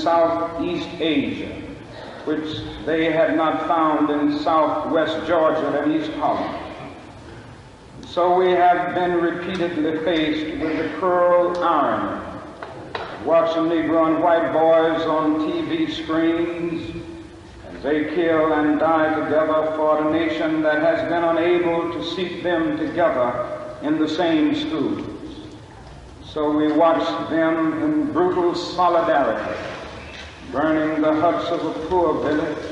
Southeast Asia, which they had not found in Southwest Georgia and East Holland. So we have been repeatedly faced with the cruel irony of watching Negro and white boys on TV screens as they kill and die together for a nation that has been unable to seat them together in the same schools. So we watch them in brutal solidarity, burning the huts of a poor village,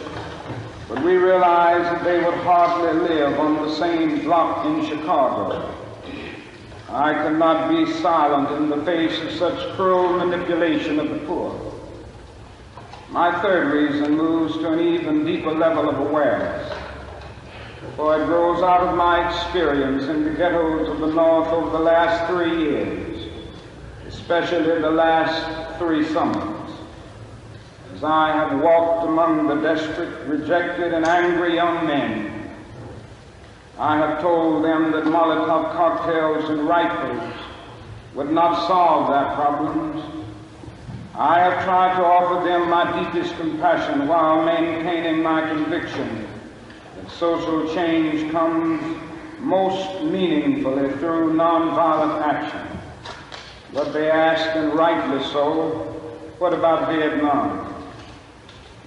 but we realize that they would hardly live on the same block in Chicago. I could not be silent in the face of such cruel manipulation of the poor. My third reason moves to an even deeper level of awareness, for it grows out of my experience in the ghettos of the North over the last 3 years, especially the last 3 summers. As I have walked among the desperate, rejected, and angry young men, I have told them that Molotov cocktails and rifles would not solve their problems. I have tried to offer them my deepest compassion while maintaining my conviction that social change comes most meaningfully through nonviolent action. But they ask, and rightly so, what about Vietnam?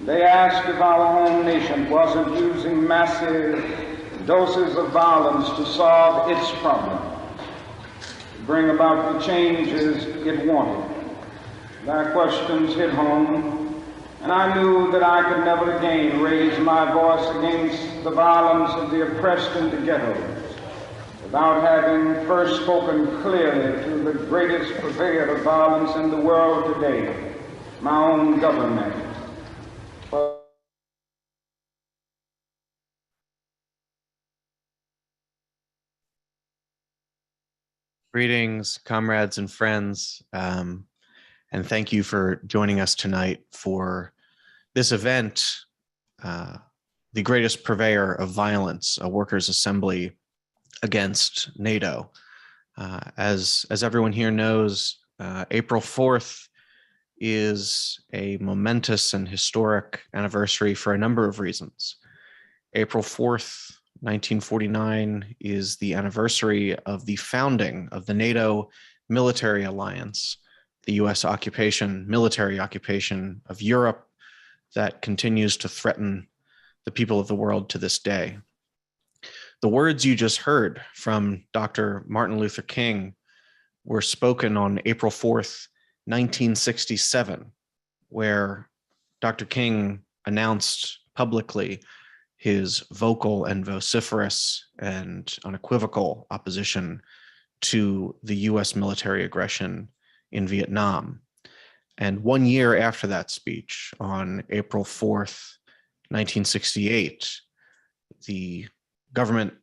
They ask if our home nation wasn't using massive doses of violence to solve its problems, to bring about the changes it wanted. Their questions hit home, and I knew that I could never again raise my voice against the violence of the oppressed in the ghettos without having first spoken clearly to the greatest purveyor of violence in the world today, my own government. Greetings, comrades and friends, and thank you for joining us tonight for this event, the Greatest Purveyor of Violence, a Workers Assembly Against NATO. As everyone here knows, April 4th is a momentous and historic anniversary for a number of reasons. April 4th, 1949 is the anniversary of the founding of the NATO military alliance, the US military occupation of Europe that continues to threaten the people of the world to this day. The words you just heard from Dr. Martin Luther King were spoken on April 4th, 1967, where Dr. King announced publicly his vocal and vociferous and unequivocal opposition to the US military aggression in Vietnam. And 1 year after that speech, on April 4th, 1968, the government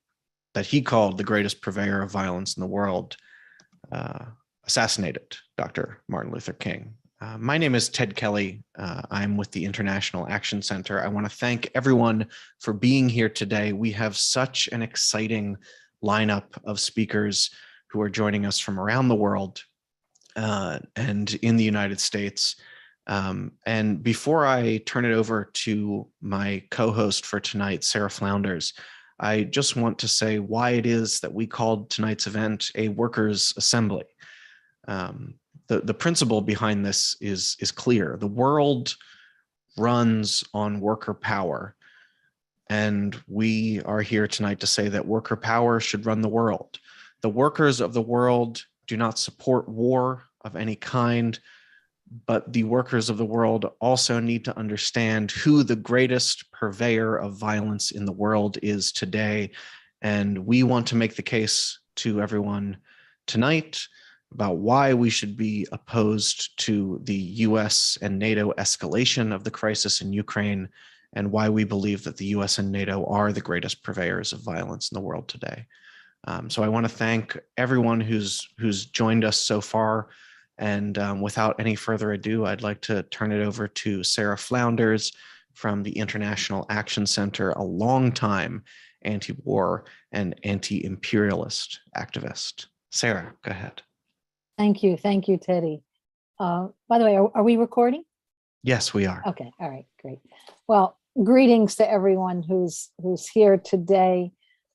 that he called the greatest purveyor of violence in the world assassinated Dr. Martin Luther King. My name is Ted Kelly. I'm with the International Action Center. I want to thank everyone for being here today. We have such an exciting lineup of speakers who are joining us from around the world and in the United States. And before I turn it over to my co-host for tonight, Sarah Flounders, I just want to say why it is that we called tonight's event a Workers Assembly. The principle behind this is clear. The world runs on worker power, and we are here tonight to say that worker power should run the world. The workers of the world do not support war of any kind, but the workers of the world also need to understand who the greatest purveyor of violence in the world is today. And we want to make the case to everyone tonight about why we should be opposed to the US and NATO escalation of the crisis in Ukraine, and why we believe that the US and NATO are the greatest purveyors of violence in the world today. So I want to thank everyone who's joined us so far. And without any further ado, I'd like to turn it over to Sarah Flounders from the International Action Center, a longtime anti-war and anti-imperialist activist. Sarah, go ahead. Thank you, Teddy. By the way, are we recording? Yes, we are. Okay, all right, great. Well, greetings to everyone who's here today,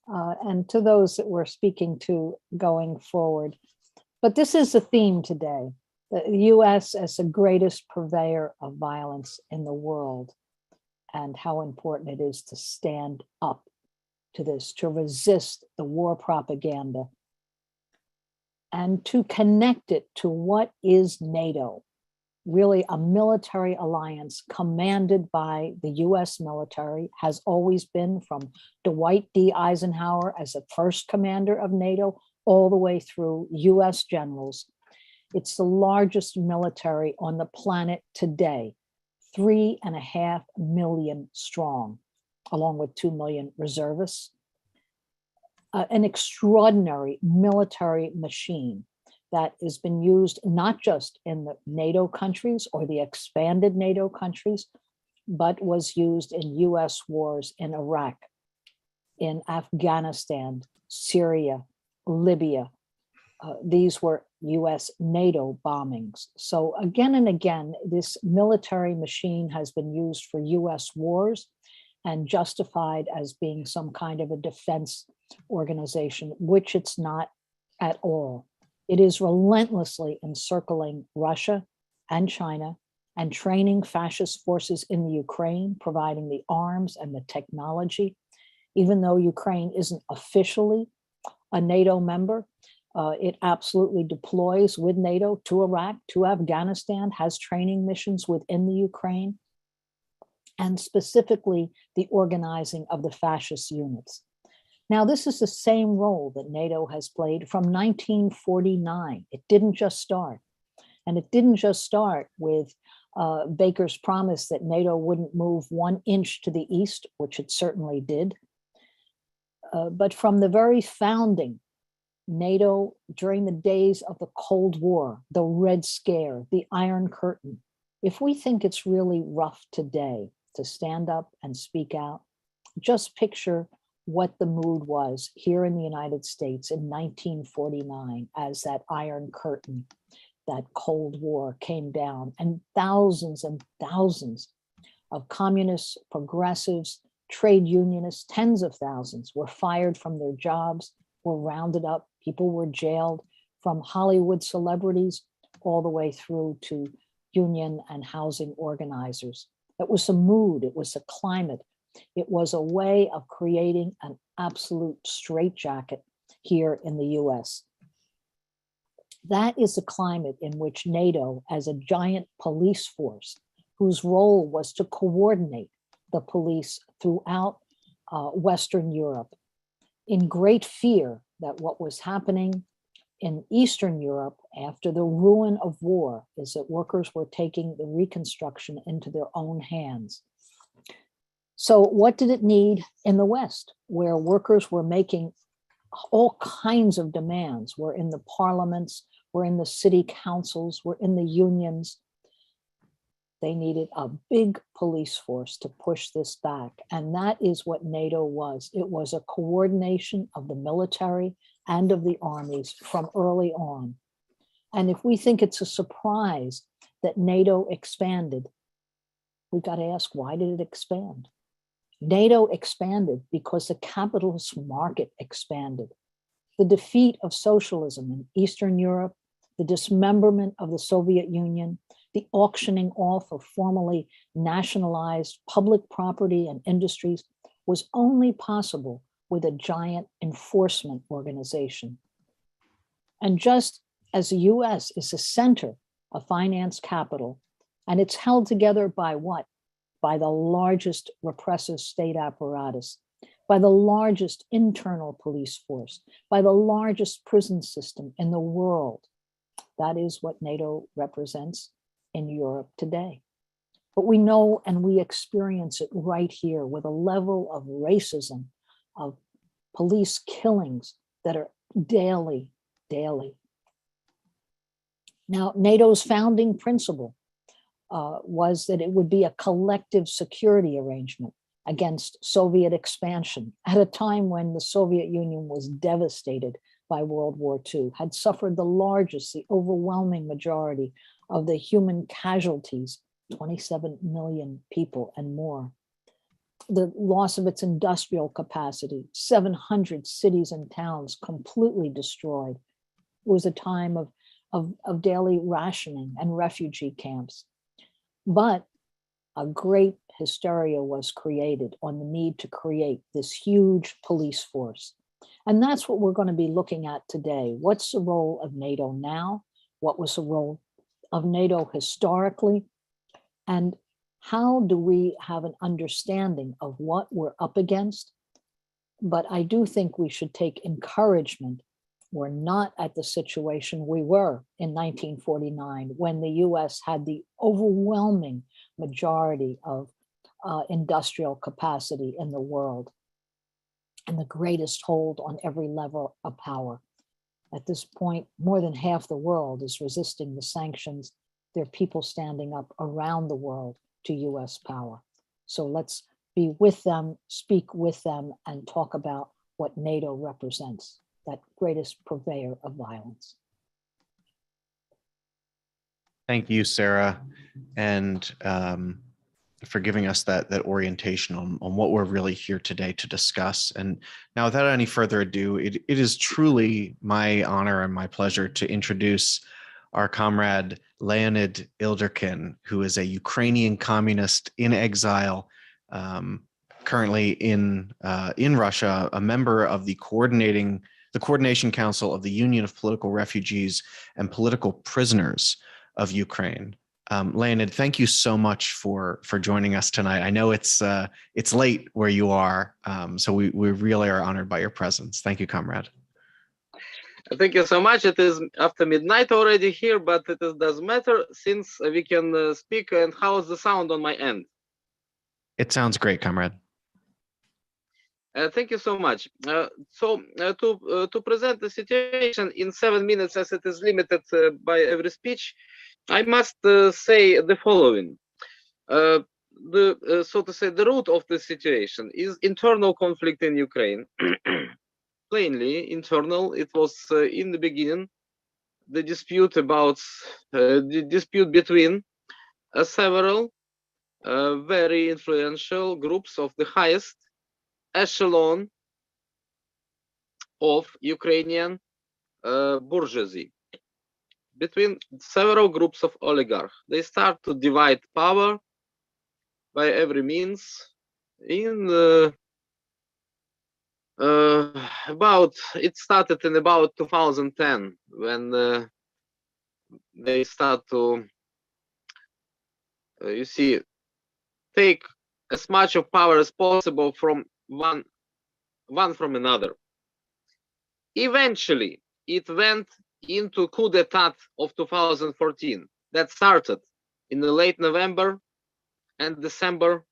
and to those that we're speaking to going forward. But this is the theme today: the U.S. as the greatest purveyor of violence in the world, and how important it is to stand up to this, to resist the war propaganda, and to connect it to what is NATO. Really a military alliance commanded by the US military, has always been from Dwight D. Eisenhower as the first commander of NATO, all the way through US generals. It's the largest military on the planet today, 3.5 million strong, along with 2 million reservists. An extraordinary military machine that has been used not just in the NATO countries or the expanded NATO countries, but was used in US wars in Iraq, in Afghanistan, Syria, Libya. These were US NATO bombings. So again and again, this military machine has been used for US wars and justified as being some kind of a defense organization, which it's not at all. It is relentlessly encircling Russia and China and training fascist forces in the Ukraine, providing the arms and the technology. Even though Ukraine isn't officially a NATO member, it absolutely deploys with NATO to Iraq, to Afghanistan, has training missions within the Ukraine, and specifically the organizing of the fascist units. Now, this is the same role that NATO has played from 1949. It didn't just start. And it didn't just start with Baker's promise that NATO wouldn't move 1 inch to the east, which it certainly did. But from the very founding, NATO, during the days of the Cold War, the Red Scare, the Iron Curtain, if we think it's really rough today to stand up and speak out, just picture what the mood was here in the United States in 1949 as that Iron Curtain, that Cold War came down, and thousands of communists, progressives, trade unionists, tens of thousands were fired from their jobs, were rounded up, people were jailed, from Hollywood celebrities all the way through to union and housing organizers. It was a mood, it was a climate. It was a way of creating an absolute straitjacket here in the US. That is the climate in which NATO, as a giant police force, whose role was to coordinate the police throughout Western Europe, in great fear that what was happening in Eastern Europe after the ruin of war is that workers were taking the reconstruction into their own hands. So what did it need in the West, where workers were making all kinds of demands? We're in the parliaments, we're in the city councils, we're in the unions. They needed a big police force to push this back. And that is what NATO was. It was a coordination of the military and of the armies from early on. And if we think it's a surprise that NATO expanded, we've got to ask, why did it expand? NATO expanded because the capitalist market expanded. The defeat of socialism in Eastern Europe, the dismemberment of the Soviet Union, the auctioning off of formerly nationalized public property and industries was only possible with a giant enforcement organization. And just as the US is the center of finance capital, and it's held together by what? By the largest repressive state apparatus, by the largest internal police force, by the largest prison system in the world. That is what NATO represents in Europe today. But we know and we experience it right here with a level of racism, of police killings that are daily. Now, NATO's founding principle was that it would be a collective security arrangement against Soviet expansion at a time when the Soviet Union was devastated by World War II, had suffered the largest, the overwhelming majority of the human casualties 27 million people and more. The loss of its industrial capacity, 700 cities and towns completely destroyed. It was a time of daily rationing and refugee camps. But a great hysteria was created on the need to create this huge police force. And that's what we're going to be looking at today. What's the role of NATO now? What was the role of NATO historically? And how do we have an understanding of what we're up against? But I do think we should take encouragement. We're not at the situation we were in 1949 when the US had the overwhelming majority of industrial capacity in the world and the greatest hold on every level of power. At this point, more than half the world is resisting the sanctions. There are people standing up around the world to US power. So let's be with them, speak with them, and talk about what NATO represents, that greatest purveyor of violence. Thank you, Sarah, and for giving us that orientation on what we're really here today to discuss. And now, without any further ado, it is truly my honor and my pleasure to introduce our comrade Leonid Ilderkin, who is a Ukrainian communist in exile, currently in Russia, a member of the Coordination Council of the Union of Political Refugees and Political Prisoners of Ukraine. Leonid, thank you so much for joining us tonight. I know it's late where you are, so we really are honored by your presence. Thank you, comrade. Thank you so much. It is after midnight already here, but it doesn't matter since we can speak. And how is the sound on my end? It sounds great, comrade. Thank you so much. To present the situation in 7 minutes, as it is limited by every speech, I must say the following. So to say, the root of the situation is internal conflict in Ukraine. Plainly internal. It was in the beginning the dispute about the dispute between several very influential groups of the highest echelon of Ukrainian bourgeoisie, between several groups of oligarchs. They start to divide power by every means. It started in about 2010 when they start to you see, take as much of power as possible from one from another. Eventually it went into coup d'etat of 2014 that started in the late November and December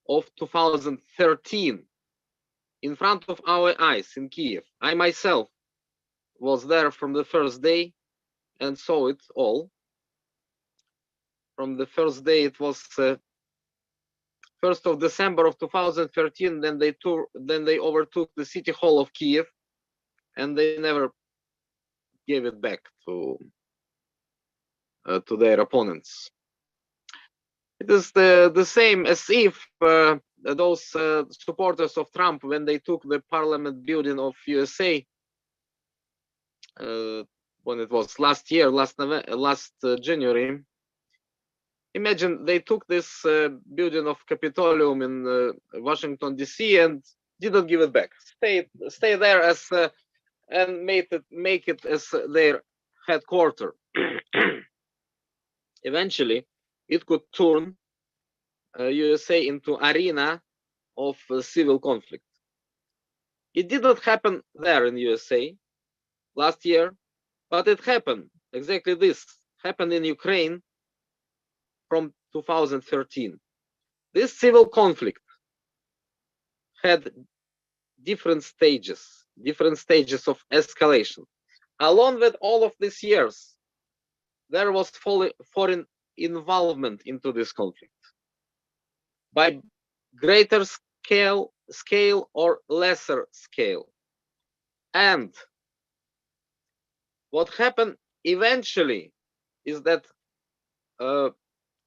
of 2013 in front of our eyes in Kiev. I myself was there from the first day and saw it all. From the first day, it was 1st of December of 2013. Then they overtook the city hall of Kiev, and they never gave it back to their opponents. It is the same as if those supporters of Trump, when they took the Parliament building of USA, when it was last January. Imagine they took this building of Capitolium in Washington D.C. and didn't give it back. Stay there as and make it as their headquarters. Eventually, it could turn USA into arena of civil conflict. It didn't happen there in USA last year, but it happened. Exactly this happened in Ukraine from 2013. This civil conflict had different stages of escalation. Along with all of these years, there was foreign involvement into this conflict by greater scale or lesser scale. And what happened eventually is that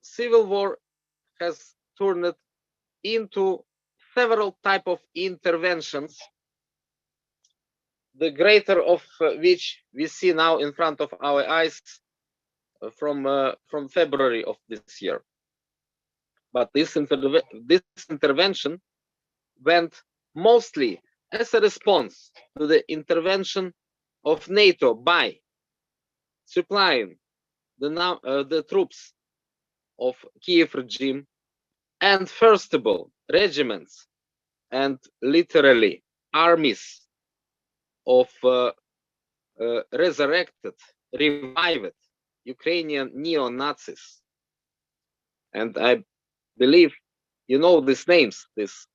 civil war has turned into several types of interventions, the greater of which we see now in front of our eyes from February of this year. But this intervention went mostly as a response to the intervention of NATO by supplying the troops of Kiev regime and first of all regiments and literally armies of resurrected, revived Ukrainian neo-Nazis. And I believe you know these names, this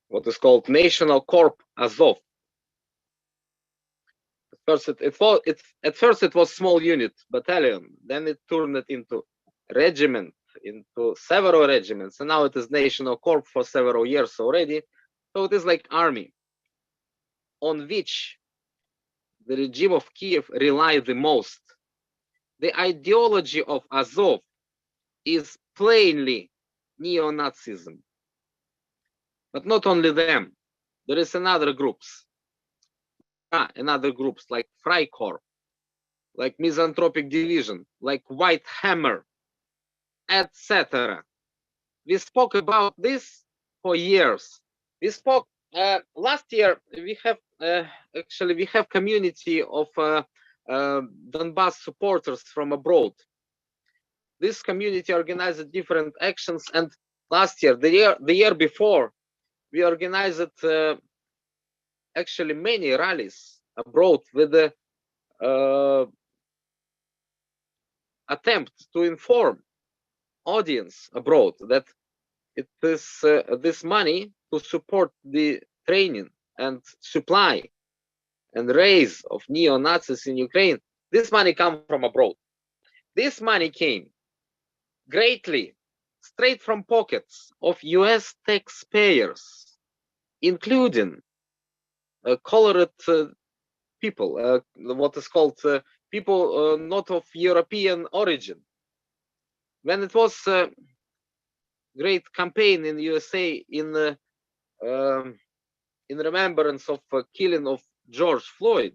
what is called National Corps Azov. At first it was small unit, battalion, then it turned it into regiment, into several regiments, and now it is National Corps for several years already. So it is like army, on which the regime of Kiev relied the most. The ideology of Azov is plainly neo-Nazism. But not only them, there is another groups like Freikorps, like Misanthropic Division, like White Hammer, etc. We spoke about this for years. We spoke last year. We have community of Donbass supporters from abroad. This community organized different actions, and last year, the year before, we organized actually many rallies abroad with the attempt to inform audience abroad that it is this money to support the training and supply and raise of neo-Nazis in Ukraine. This money comes from abroad. This money came greatly straight from pockets of US taxpayers, including colored people, what is called people not of European origin. When it was a great campaign in the USA in remembrance of killing of George Floyd,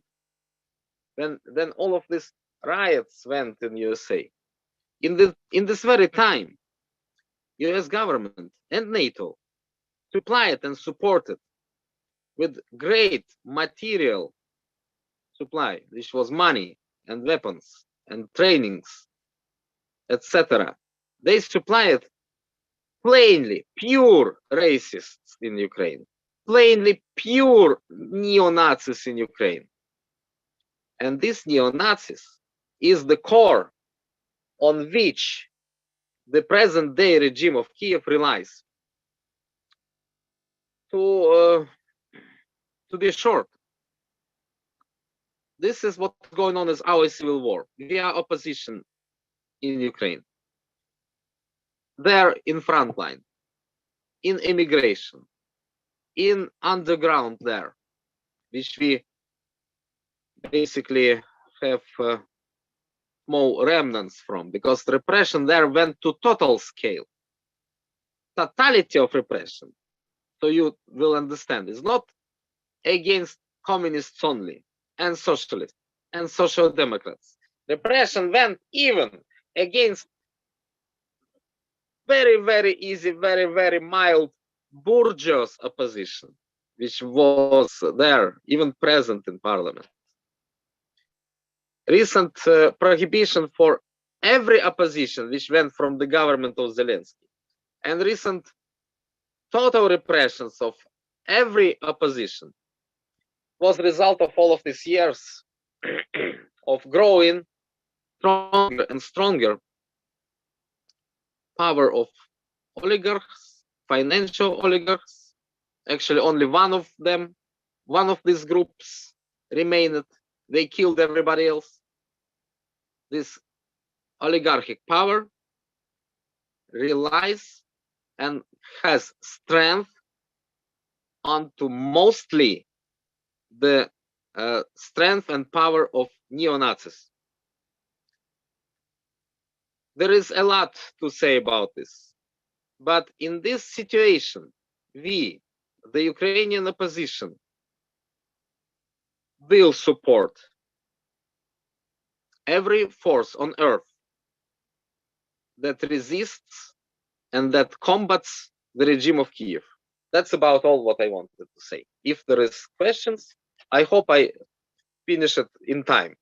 then all of these riots went in USA. In this very time, US government and NATO supplied and supported with great material supply, which was money and weapons and trainings, etc. They supplied plainly pure racists in Ukraine, plainly pure neo-Nazis in Ukraine. And these neo-Nazis is the core on which the present day regime of Kiev relies. To be short, this is what's going on as our civil war. We are opposition in Ukraine. They're in front line, in immigration, in underground there, which we basically have small remnants from, because repression there went to total scale. Totality of repression, so you will understand, is not against communists only and socialists and social democrats. Repression went even against very, very easy, very, very mild bourgeois opposition, which was there, even present in parliament. Recent prohibition for every opposition, which went from the government of Zelensky, and recent total repressions of every opposition was the result of all of these years of growing stronger and stronger power of oligarchs, financial oligarchs. Actually, only one of them, one of these groups remained. They killed everybody else. This oligarchic power relies and has strength onto mostly the strength and power of neo-Nazis. There is a lot to say about this. But in this situation, we, the Ukrainian opposition, will support every force on earth that resists and that combats the regime of Kiev. That's about all what I wanted to say. If there is questions, I hope I finish it in time.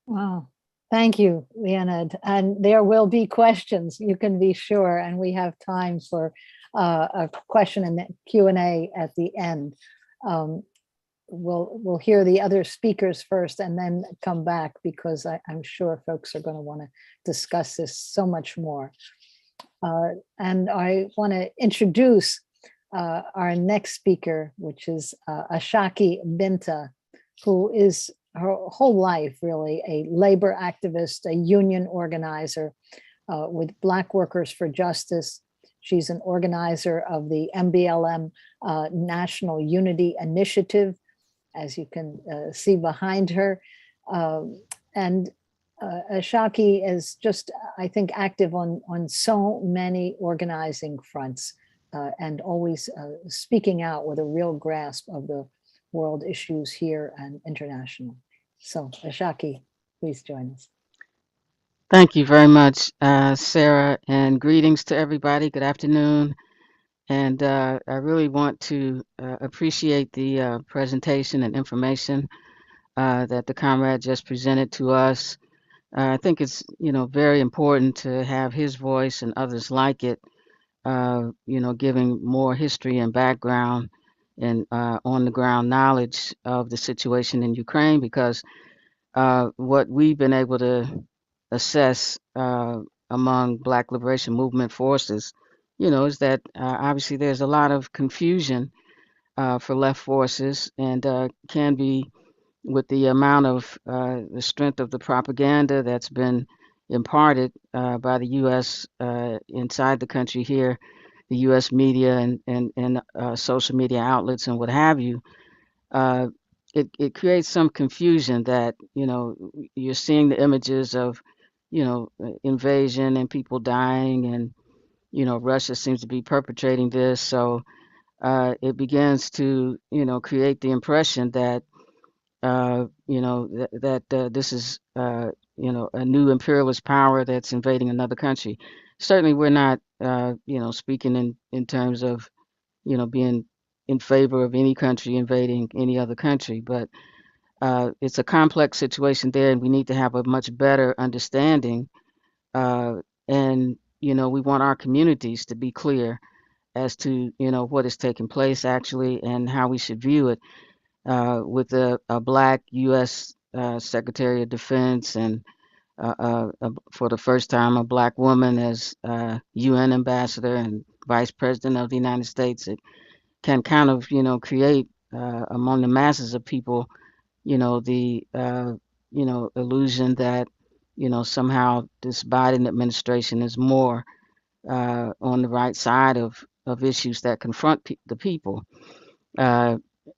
Wow. Thank you, Leonid. And there will be questions, you can be sure. And we have time for a question and Q&A at the end. We'll hear the other speakers first and then come back, because I'm sure folks are going to want to discuss this so much more. And I want to introduce our next speaker, which is Ashaki Binta, who is her whole life really a labor activist, a union organizer with Black Workers for Justice. She's an organizer of the MBLM National Unity Initiative, as you can see behind her. And Ashaki is just, I think, active on so many organizing fronts and always speaking out with a real grasp of the world issues here and international. So Ashaki, please join us. Thank you very much, Sarah, and greetings to everybody. Good afternoon. And I really want to appreciate the presentation and information that the comrade just presented to us. I think it's, very important to have his voice and others like it, giving more history and background and on the ground knowledge of the situation in Ukraine, because what we've been able to assess among Black Liberation Movement forces, is that obviously there's a lot of confusion for left forces, and can be with the amount of the strength of the propaganda that's been imparted by the U.S. Inside the country here, the U.S. media and social media outlets and what have you. It creates some confusion that, you're seeing the images of, invasion and people dying, and, Russia seems to be perpetrating this. So it begins to, create the impression that, this is, a new imperialist power that's invading another country. Certainly, we're not, speaking in terms of, being in favor of any country invading any other country, but it's a complex situation there, and we need to have a much better understanding. And we want our communities to be clear as to what is taking place actually, and how we should view it. With a Black U.S. Secretary of Defense, and for the first time a Black woman as UN ambassador and Vice President of the United States, it can kind of create among the masses of people the illusion that somehow this Biden administration is more on the right side of issues that confront the people.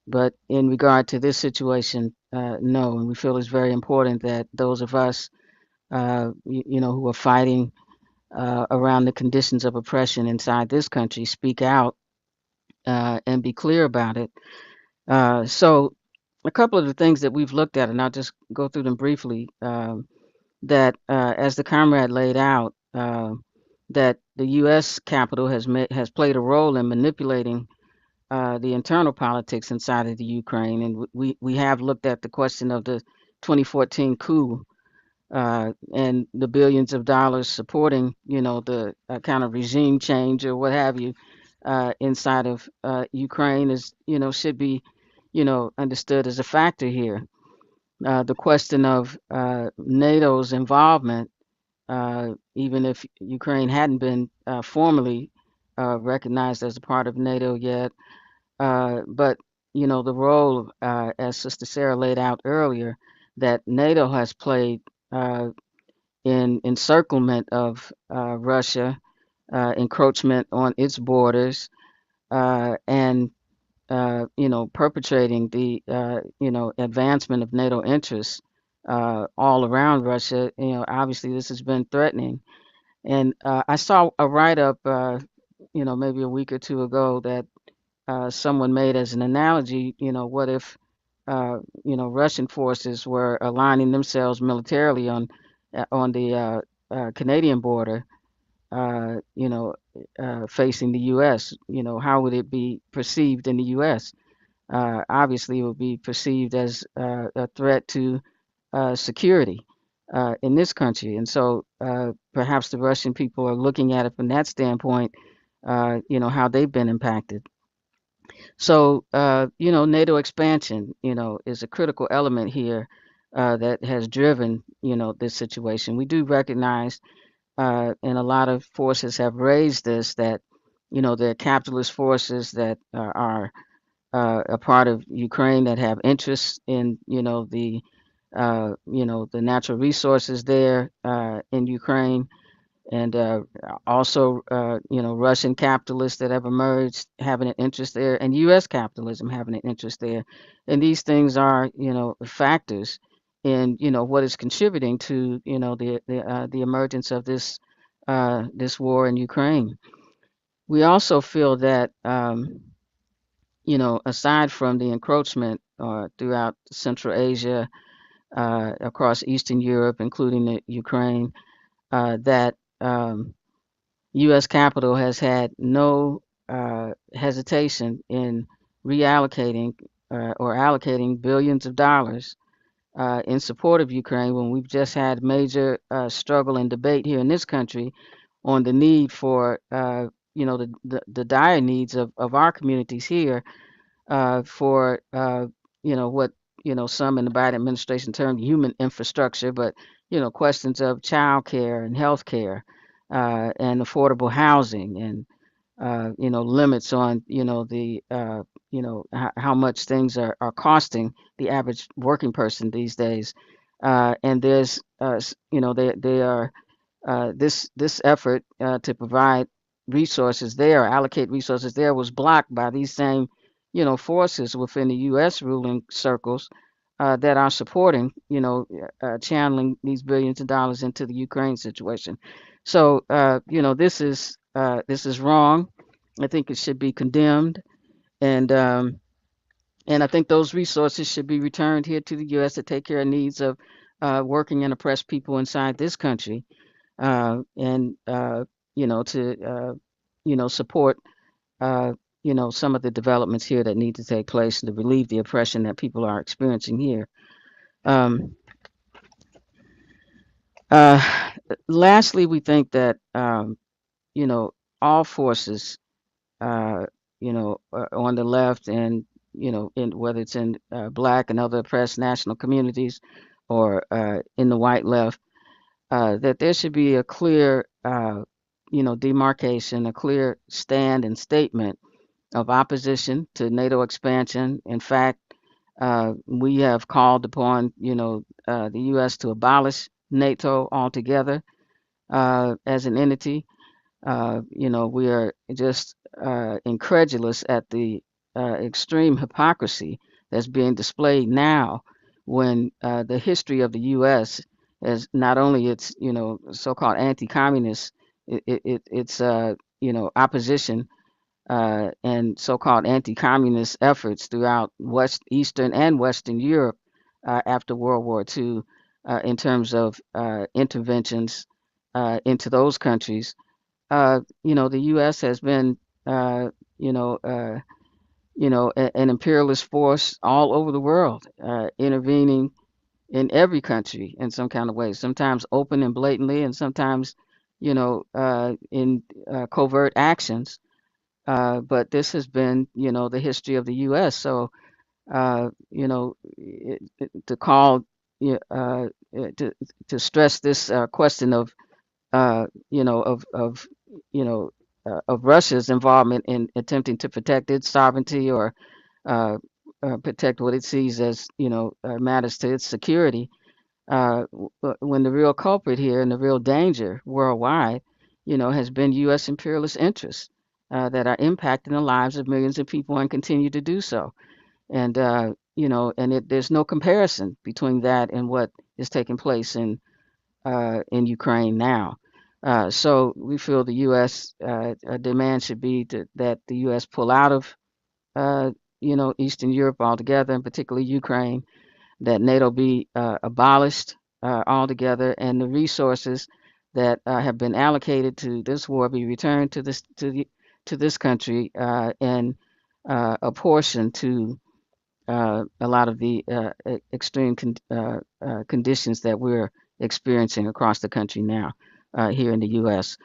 But in regard to this situation, no, and we feel it's very important that those of us, who are fighting around the conditions of oppression inside this country, speak out and be clear about it. So a couple of the things that we've looked at, and I'll just go through them briefly, that as the comrade laid out, that the U.S. Capitol has played a role in manipulating the internal politics inside of the Ukraine, and we have looked at the question of the 2014 coup and the billions of dollars supporting, the kind of regime change or what have you inside of Ukraine is, should be, understood as a factor here. The question of NATO's involvement, even if Ukraine hadn't been formally recognized as a part of NATO yet, but the role, as Sister Sarah laid out earlier, that NATO has played in encirclement of Russia, encroachment on its borders, and perpetrating the advancement of NATO interests all around Russia. Obviously this has been threatening. And I saw a write-up, maybe a week or two ago that someone made as an analogy. What if, Russian forces were aligning themselves militarily on the Canadian border, facing the U.S. How would it be perceived in the U.S.? Obviously, it would be perceived as a threat to security in this country. And so perhaps the Russian people are looking at it from that standpoint, how they've been impacted. So, NATO expansion, is a critical element here that has driven, this situation. We do recognize, and a lot of forces have raised this, that, there are capitalist forces that are a part of Ukraine that have interests in, the natural resources there in Ukraine, and also, Russian capitalists that have emerged having an interest there, and U.S. capitalism having an interest there, and these things are, factors in, what is contributing to, the emergence of this war in Ukraine. We also feel that, aside from the encroachment throughout Central Asia, across Eastern Europe, including the Ukraine, that U.S. capital has had no hesitation in reallocating or allocating billions of dollars in support of Ukraine, when we've just had major struggle and debate here in this country on the need for, the dire needs of our communities here for, what, some in the Biden administration termed human infrastructure, but, questions of child care and health care and affordable housing, and, limits on, how much things are costing the average working person these days. And there's, they are this effort to provide resources there, allocate resources there, was blocked by these same, forces within the U.S. ruling circles that are supporting, channeling these billions of dollars into the Ukraine situation. So, this is wrong. I think it should be condemned, and I think those resources should be returned here to the U.S. to take care of needs of working and oppressed people inside this country, and to support some of the developments here that need to take place to relieve the oppression that people are experiencing here. Um, uh, Lastly, we think that all forces, on the left, and in whether it's in black and other oppressed national communities, or in the white left, that there should be a clear, demarcation, a clear stand and statement of opposition to NATO expansion. In fact, we have called upon, the U.S. to abolish NATO altogether as an entity. We are just incredulous at the extreme hypocrisy that's being displayed now, when the history of the U.S. is not only its, so-called anti-communist, its, opposition and so-called anti-communist efforts throughout Eastern and Western Europe after World War II, in terms of interventions into those countries. The U.S. has been, an imperialist force all over the world, intervening in every country in some kind of way, sometimes open and blatantly, and sometimes, in covert actions. But this has been, the history of the U.S. So, to call, to stress this question of, of Russia's involvement in attempting to protect its sovereignty, or protect what it sees as, matters to its security, when the real culprit here and the real danger worldwide, has been U.S. imperialist interests that are impacting the lives of millions of people and continue to do so. And, there's no comparison between that and what is taking place in Ukraine now. So we feel the U.S. Demand should be that the U.S. pull out of Eastern Europe altogether, and particularly Ukraine, that NATO be abolished altogether, and the resources that have been allocated to this war be returned to this country and apportioned to a lot of the extreme conditions that we're experiencing across the country now here in the U.S.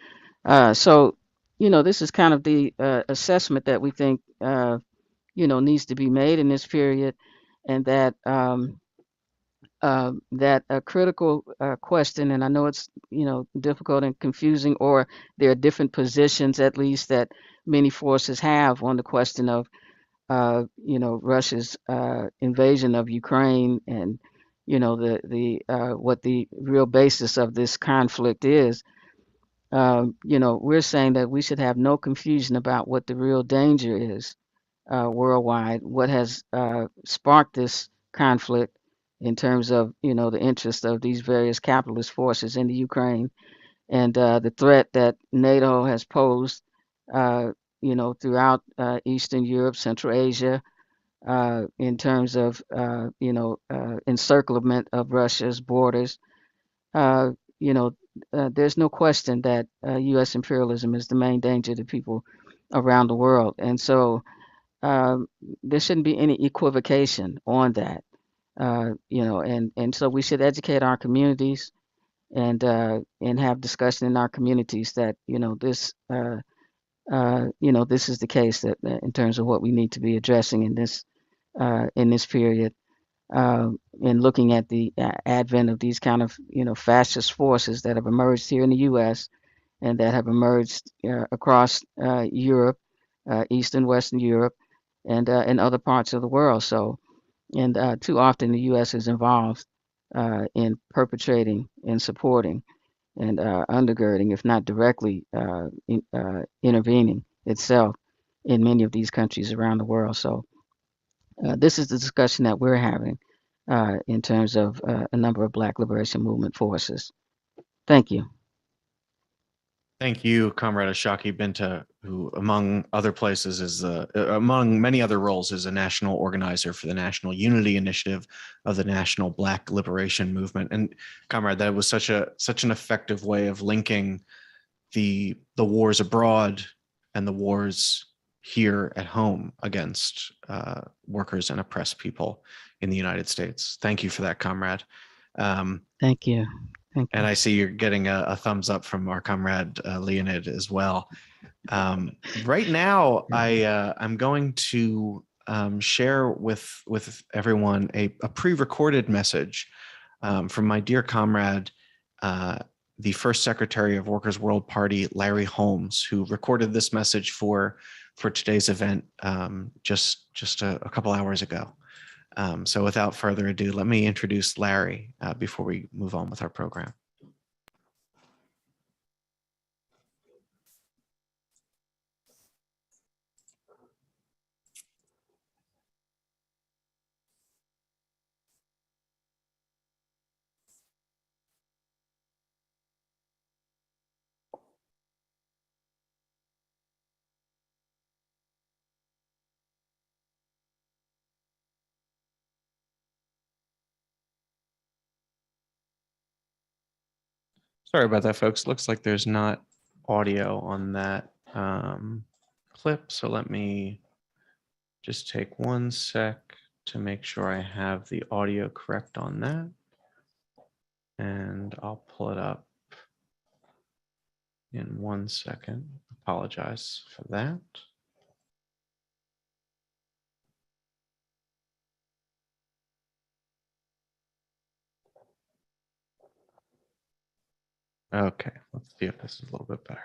So, this is kind of the assessment that we think, needs to be made in this period, and that that a critical question, and I know it's difficult and confusing, or there are different positions at least that many forces have on the question of Russia's invasion of Ukraine, and the what the real basis of this conflict is. We're saying that we should have no confusion about what the real danger is worldwide, what has sparked this conflict in terms of the interest of these various capitalist forces in the Ukraine, and the threat that NATO has posed throughout Eastern Europe, Central Asia, in terms of encirclement of Russia's borders. There's no question that U.S. imperialism is the main danger to people around the world, and so there shouldn't be any equivocation on that. And so we should educate our communities and have discussion in our communities that this this is the case, that in terms of what we need to be addressing in this period, in looking at the advent of these kind of fascist forces that have emerged here in the U.S. and that have emerged across Europe, East and Western Europe, and in other parts of the world. So, and too often the U.S. is involved in perpetrating and supporting and undergirding, if not directly intervening itself in many of these countries around the world. So this is the discussion that we're having in terms of a number of Black Liberation Movement forces. Thank you. Thank you, Comrade Ashaki Binta, who, among other places, among many other roles, is a national organizer for the National Unity Initiative of the National Black Liberation Movement. And Comrade, that was such an effective way of linking the wars abroad and the wars here at home against workers and oppressed people in the United States. Thank you for that, Comrade. Thank you. And I see you're getting a thumbs up from our comrade Leonid as well. Right now, I'm going to share with everyone a pre-recorded message from my dear comrade, the first secretary of Workers' World Party, Larry Holmes, who recorded this message for today's event just a couple hours ago. So without further ado, let me introduce Larry before we move on with our program. Sorry about that, folks. Looks like there's not audio on that clip. So let me just take 1 sec to make sure I have the audio correct on that. And I'll pull it up in 1 second. Apologize for that. Okay, let's see if this is a little bit better.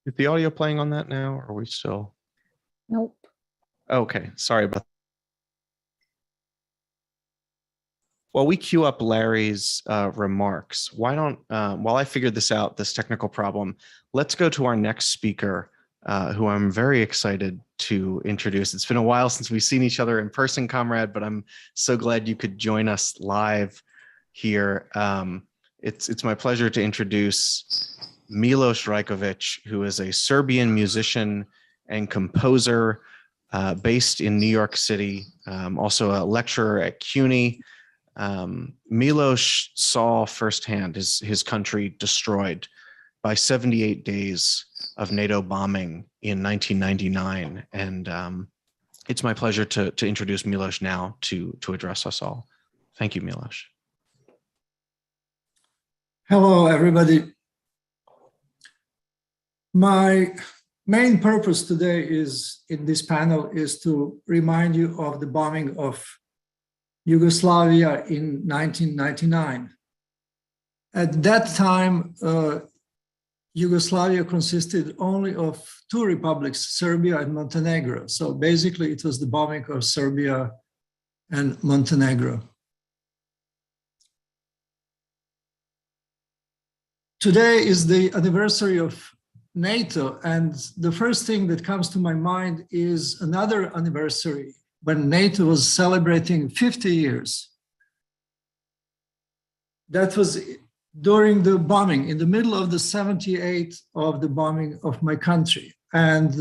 Is the audio playing on that now, or are we still? Nope. Okay, sorry about that. While we queue up Larry's remarks, why don't, while I figure this out, this technical problem, let's go to our next speaker, who I'm very excited to introduce. It's been a while since we've seen each other in person, comrade, but I'm so glad you could join us live here. It's my pleasure to introduce Milos Rajkovic, who is a Serbian musician and composer based in New York City, also a lecturer at CUNY. Milos saw firsthand his country destroyed by 78 days of NATO bombing in 1999. And it's my pleasure to introduce Milos now to address us all. Thank you, Milos. Hello, everybody. My main purpose today in this panel is to remind you of the bombing of Yugoslavia in 1999. At that time, Yugoslavia consisted only of two republics, Serbia and Montenegro. So basically it was the bombing of Serbia and Montenegro. Today is the anniversary of NATO, and the first thing that comes to my mind is another anniversary when NATO was celebrating 50 years. That was during the bombing, in the middle of the 78 of the bombing of my country. And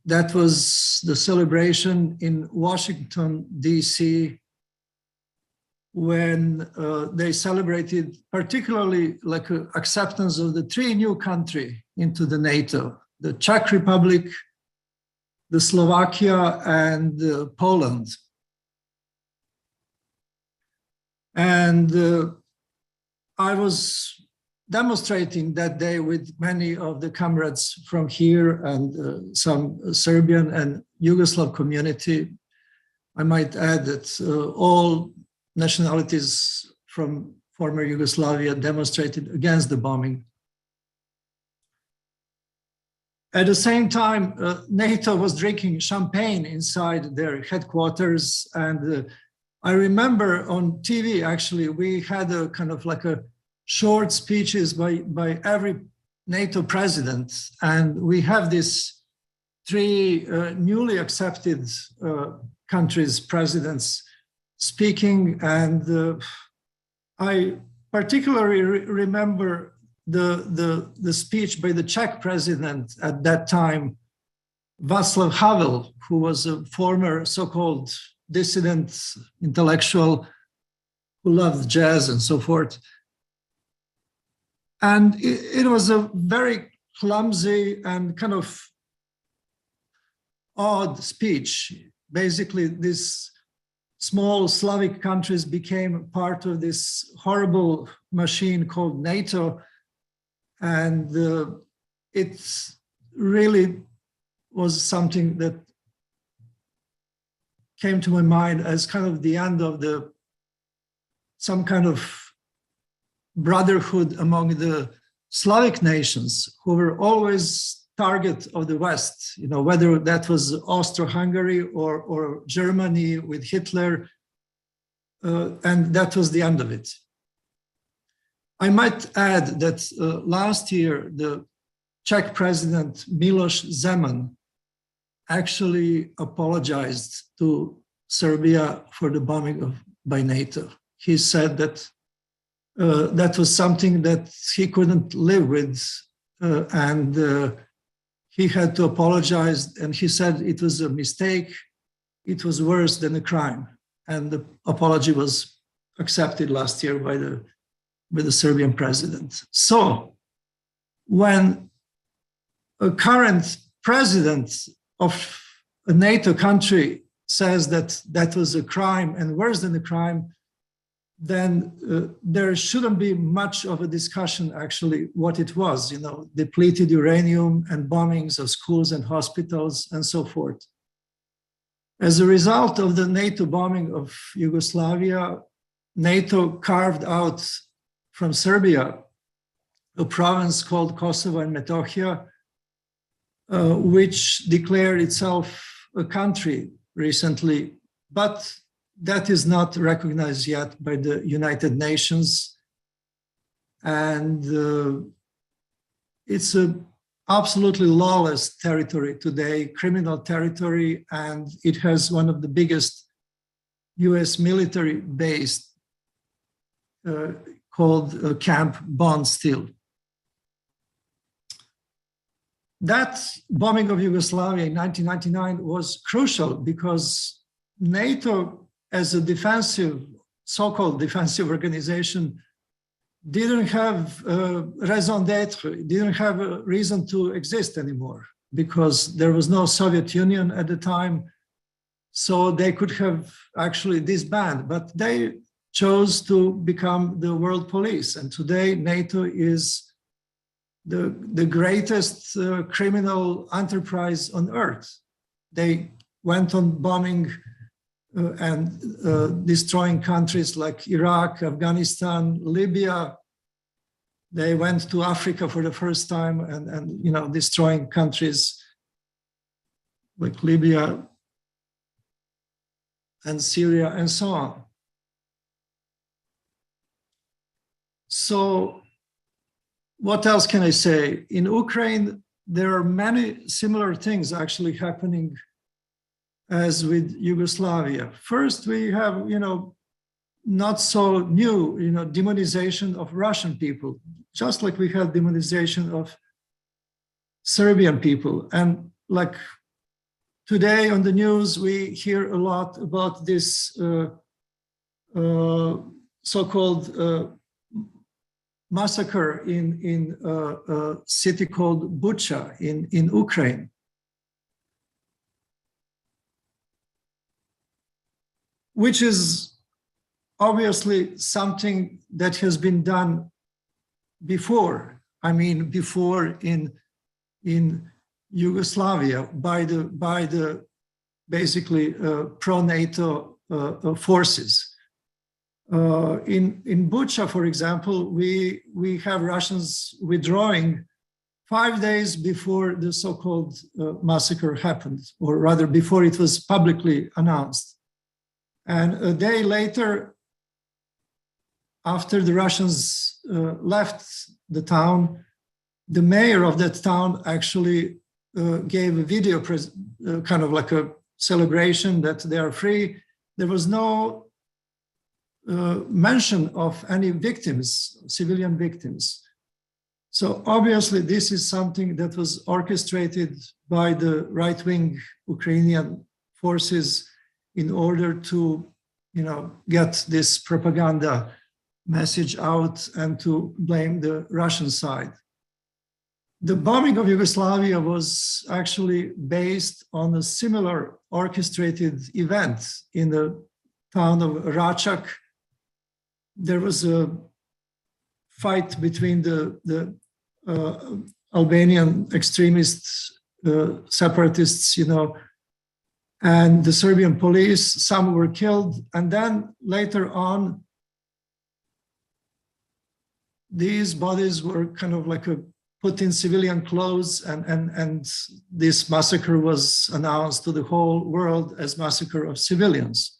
that was the celebration in Washington, DC, when they celebrated particularly like acceptance of the three new countries into the NATO, the Czech Republic, the Slovakia, and Poland. And I was demonstrating that day with many of the comrades from here and some Serbian and Yugoslav community. I might add that all nationalities from former Yugoslavia demonstrated against the bombing. At the same time, NATO was drinking champagne inside their headquarters. And I remember on TV, actually, we had a kind of like a short speeches by every NATO president. And we have these three newly accepted countries' presidents speaking. And I particularly remember the speech by the Czech president at that time, Václav Havel, who was a former so-called dissident intellectual who loved jazz and so forth. And it was a very clumsy and kind of odd speech. Basically, these small Slavic countries became part of this horrible machine called NATO. And it really was something that came to my mind as kind of the end of some kind of brotherhood among the Slavic nations who were always target of the West, you know, whether that was Austro-Hungary or Germany with Hitler, and that was the end of it. I might add that last year, the Czech president Miloš Zeman actually apologized to Serbia for the bombing by NATO. He said that that was something that he couldn't live with, and he had to apologize, and he said it was a mistake, it was worse than a crime. And the apology was accepted last year by the Serbian president. So when a current president of a NATO country says that that was a crime and worse than a crime, then there shouldn't be much of a discussion actually what it was, you know, depleted uranium and bombings of schools and hospitals and so forth. As a result of the NATO bombing of Yugoslavia, NATO carved out from Serbia a province called Kosovo and Metohija, which declared itself a country recently, but that is not recognized yet by the United Nations. And it's a absolutely lawless territory today, criminal territory, and it has one of the biggest US military base called Camp Bondsteel. That bombing of Yugoslavia in 1999 was crucial because NATO, as a defensive, so-called defensive organization, didn't have raison d'etre, didn't have a reason to exist anymore because there was no Soviet Union at the time. So they could have actually disbanded, but they chose to become the world police. And today NATO is the greatest criminal enterprise on earth. They went on bombing and destroying countries like Iraq, Afghanistan, Libya. They went to Africa for the first time and destroying countries like Libya and Syria and so on. So what else can I say? In Ukraine, there are many similar things actually happening as with Yugoslavia. First, we have, not so new, demonization of Russian people, just like we had demonization of Serbian people. And like today on the news, we hear a lot about this so-called massacre in a city called Bucha in Ukraine. Which is obviously something that has been done before. I mean, before in Yugoslavia by the basically pro-NATO forces. In Bucha, for example, we have Russians withdrawing 5 days before the so-called massacre happened, or rather before it was publicly announced. And a day later, after the Russians left the town, the mayor of that town actually gave a video, kind of like a celebration that they are free. There was no mention of any victims, civilian victims. So obviously this is something that was orchestrated by the right-wing Ukrainian forces in order to, get this propaganda message out and to blame the Russian side. The bombing of Yugoslavia was actually based on a similar orchestrated event in the town of Račak. There was a fight between the Albanian extremists, separatists, and the Serbian police. Some were killed. And then later on, these bodies were kind of like put in civilian clothes, and this massacre was announced to the whole world as massacre of civilians.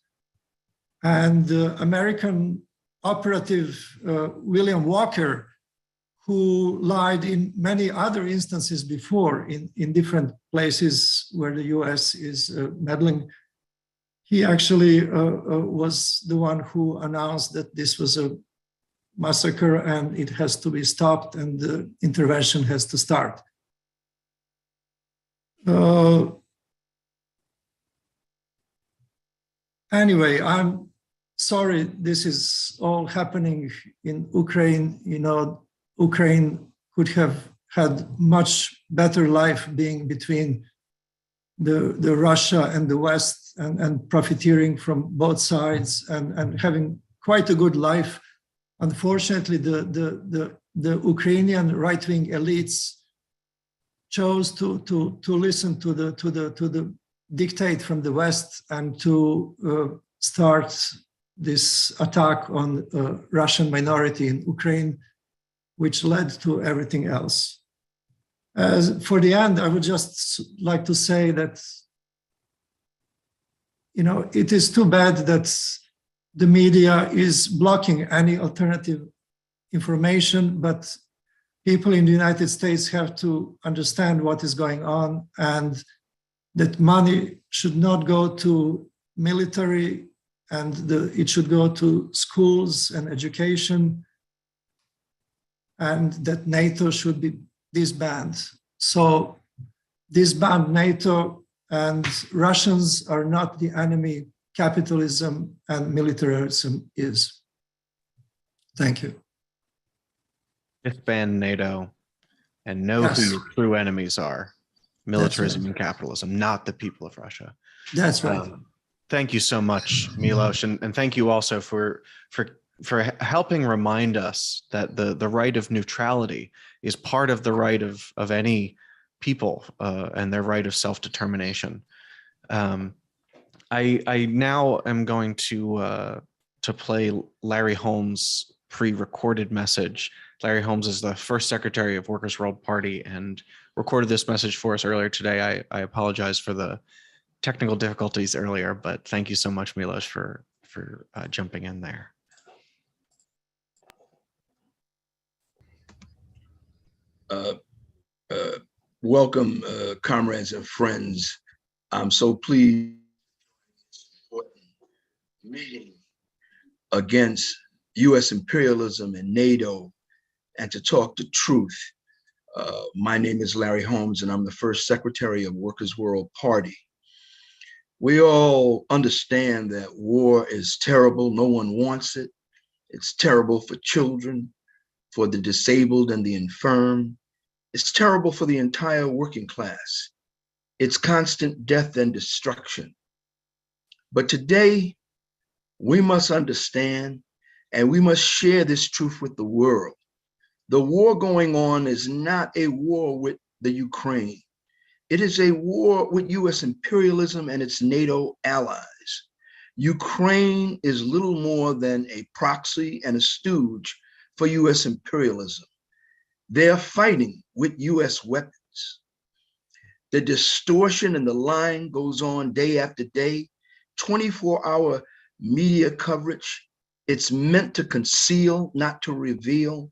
And the American operative William Walker, who lied in many other instances before in different places where the US is meddling, he actually was the one who announced that this was a massacre and it has to be stopped and the intervention has to start. Anyway, I'm sorry this is all happening in Ukraine. Ukraine could have had much better life being between the Russia and the West and profiteering from both sides and having quite a good life. Unfortunately, the Ukrainian right-wing elites chose to listen to the dictate from the West and to start this attack on Russian minority in Ukraine, which led to everything else. For the end, I would just like to say that it is too bad that the media is blocking any alternative information, but people in the United States have to understand what is going on, and that money should not go to military, and it should go to schools and education, and that NATO should be disbanded. So disband NATO, and Russians are not the enemy. Capitalism and militarism is. Thank you. Disband NATO and know Yes. who your true enemies are. Militarism right. and capitalism, not the people of Russia. That's right. Thank you so much, Milos, and thank you also for helping remind us that the right of neutrality is part of the right of any people and their right of self-determination. I now am going to play Larry Holmes' pre-recorded message. Larry Holmes is the first secretary of Workers' World Party and recorded this message for us earlier today. I apologize for the technical difficulties earlier, but thank you so much, Milos, for jumping in there. Welcome, comrades and friends. I'm so pleased meeting against U.S. imperialism and NATO, and to talk the truth. My name is Larry Holmes, and I'm the first secretary of Workers' World Party. We all understand that war is terrible. No one wants it. It's terrible for children, for the disabled and the infirm. It's terrible for the entire working class. It's constant death and destruction. But today, we must understand, and we must share this truth with the world. The war going on is not a war with the Ukraine. It is a war with US imperialism and its NATO allies. Ukraine is little more than a proxy and a stooge for US imperialism. They are fighting with US weapons. The distortion and the lying goes on day after day, 24-hour media coverage. It's meant to conceal, not to reveal.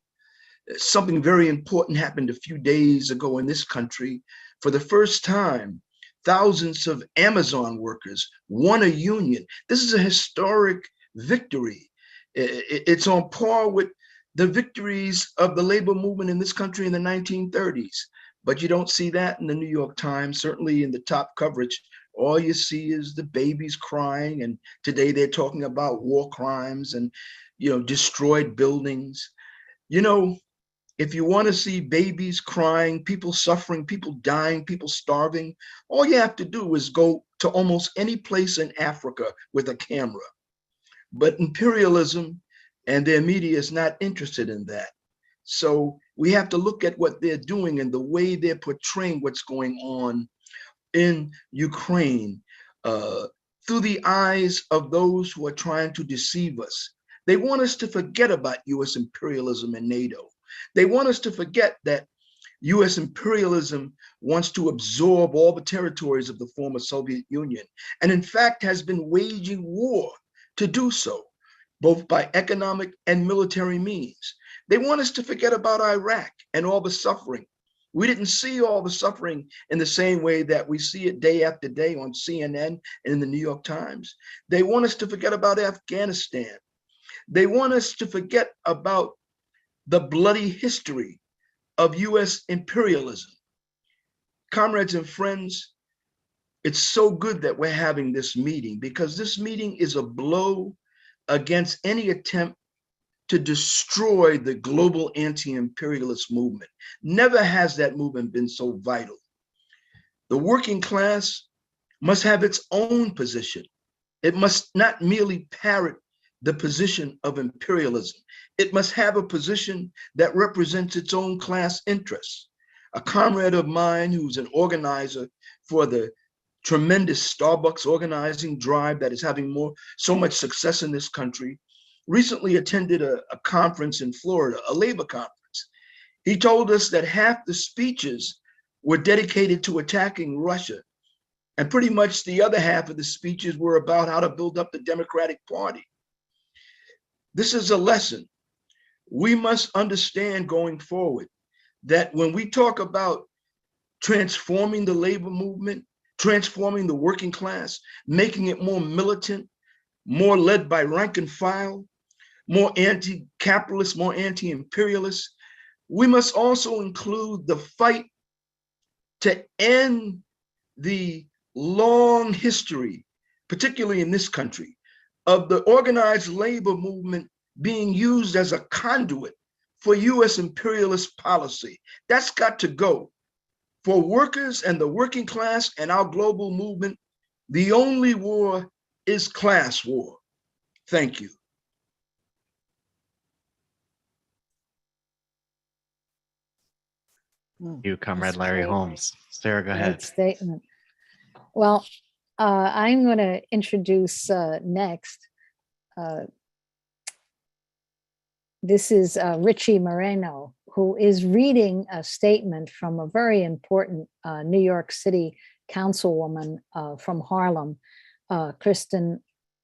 Something very important happened a few days ago in this country. For the first time, thousands of Amazon workers won a union. This is a historic victory. It's on par with the victories of the labor movement in this country in the 1930s. But you don't see that in the New York Times, certainly in the top coverage. All you see is the babies crying, and today they're talking about war crimes and, destroyed buildings. If you want to see babies crying, people suffering, people dying, people starving, all you have to do is go to almost any place in Africa with a camera. But imperialism and their media is not interested in that. So we have to look at what they're doing and the way they're portraying what's going on in Ukraine through the eyes of those who are trying to deceive us. They want us to forget about US imperialism and NATO. They want us to forget that US imperialism wants to absorb all the territories of the former Soviet Union, and in fact has been waging war to do so, both by economic and military means. They want us to forget about Iraq and all the suffering. We didn't see all the suffering in the same way that we see it day after day on CNN and in the New York Times. They want us to forget about Afghanistan. They want us to forget about the bloody history of US imperialism. Comrades and friends, it's so good that we're having this meeting, because this meeting is a blow against any attempt to destroy the global anti-imperialist movement. Never has that movement been so vital. The working class must have its own position. It must not merely parrot the position of imperialism. It must have a position that represents its own class interests. A comrade of mine who's an organizer for the tremendous Starbucks organizing drive that is having so much success in this country, recently attended a conference in Florida, a labor conference. He told us that half the speeches were dedicated to attacking Russia. And pretty much the other half of the speeches were about how to build up the Democratic Party. This is a lesson. We must understand going forward that when we talk about transforming the labor movement, transforming the working class, making it more militant, more led by rank and file, more anti-capitalist, more anti-imperialist, we must also include the fight to end the long history, particularly in this country, of the organized labor movement being used as a conduit for US imperialist policy. That's got to go. For workers and the working class and our global movement, the only war is class war. Thank you. You, Comrade Larry Holmes. Sarah, go Great ahead. statement. Well, I'm going to introduce next. This is Richie Moreno, who is reading a statement from a very important New York City councilwoman from Harlem, Kristen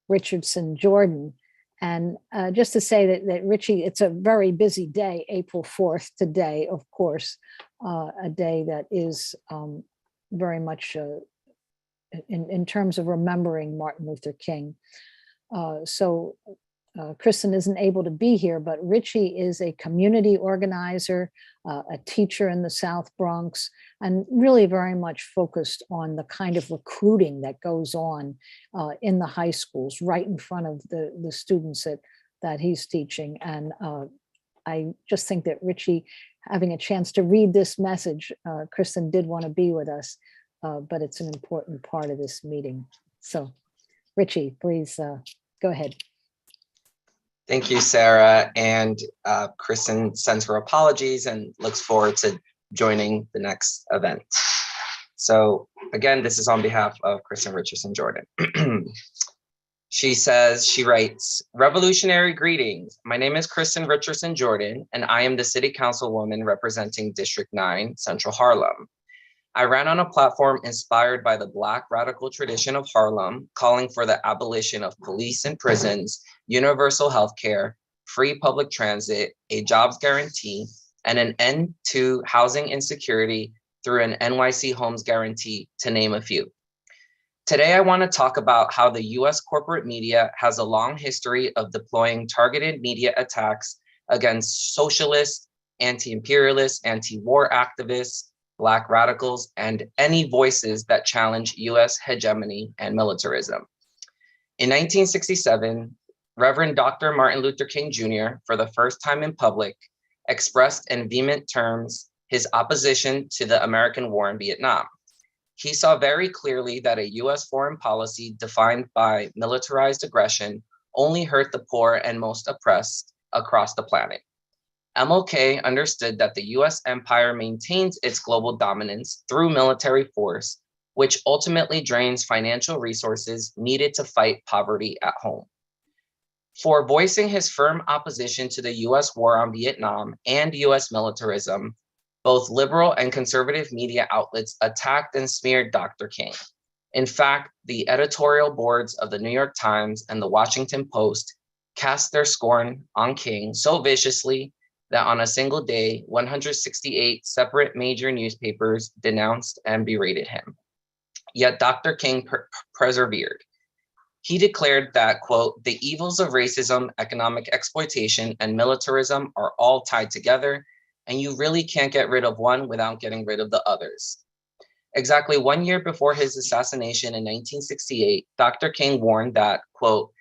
Richardson Jordan. And just to say that Richie, it's a very busy day, April 4th today, of course, a day that is very much in terms of remembering Martin Luther King. So Kristen isn't able to be here, but Richie is a community organizer, a teacher in the South Bronx, and really very much focused on the kind of recruiting that goes on in the high schools, right in front of the students that he's teaching. And I just think that Richie, having a chance to read this message, Kristen did want to be with us, but it's an important part of this meeting. So Richie, please go ahead. Thank you, Sarah. And Kristen sends her apologies and looks forward to joining the next event. So again, this is on behalf of Kristen Richardson Jordan. She writes, revolutionary greetings. My name is Kristen Richardson Jordan, and I am the city councilwoman representing District 9, Central Harlem. I ran on a platform inspired by the Black radical tradition of Harlem, calling for the abolition of police and prisons, universal health care, free public transit, a jobs guarantee, and an end to housing insecurity through an NYC Homes guarantee, to name a few. Today, I want to talk about how the US corporate media has a long history of deploying targeted media attacks against socialists, anti-imperialists, anti-war activists, Black radicals, and any voices that challenge US hegemony and militarism. In 1967, Reverend Dr. Martin Luther King Jr., for the first time in public, expressed in vehement terms his opposition to the American war in Vietnam. He saw very clearly that a US foreign policy defined by militarized aggression only hurt the poor and most oppressed across the planet. MLK understood that the US empire maintains its global dominance through military force, which ultimately drains financial resources needed to fight poverty at home. For voicing his firm opposition to the US war on Vietnam and US militarism, both liberal and conservative media outlets attacked and smeared Dr. King. In fact, the editorial boards of the New York Times and the Washington Post cast their scorn on King so viciously that on a single day, 168 separate major newspapers denounced and berated him. Yet Dr. King persevered. He declared that, quote, the evils of racism, economic exploitation, and militarism are all tied together, and you really can't get rid of one without getting rid of the others. Exactly 1 year before his assassination in 1968, Dr. King warned that, quote,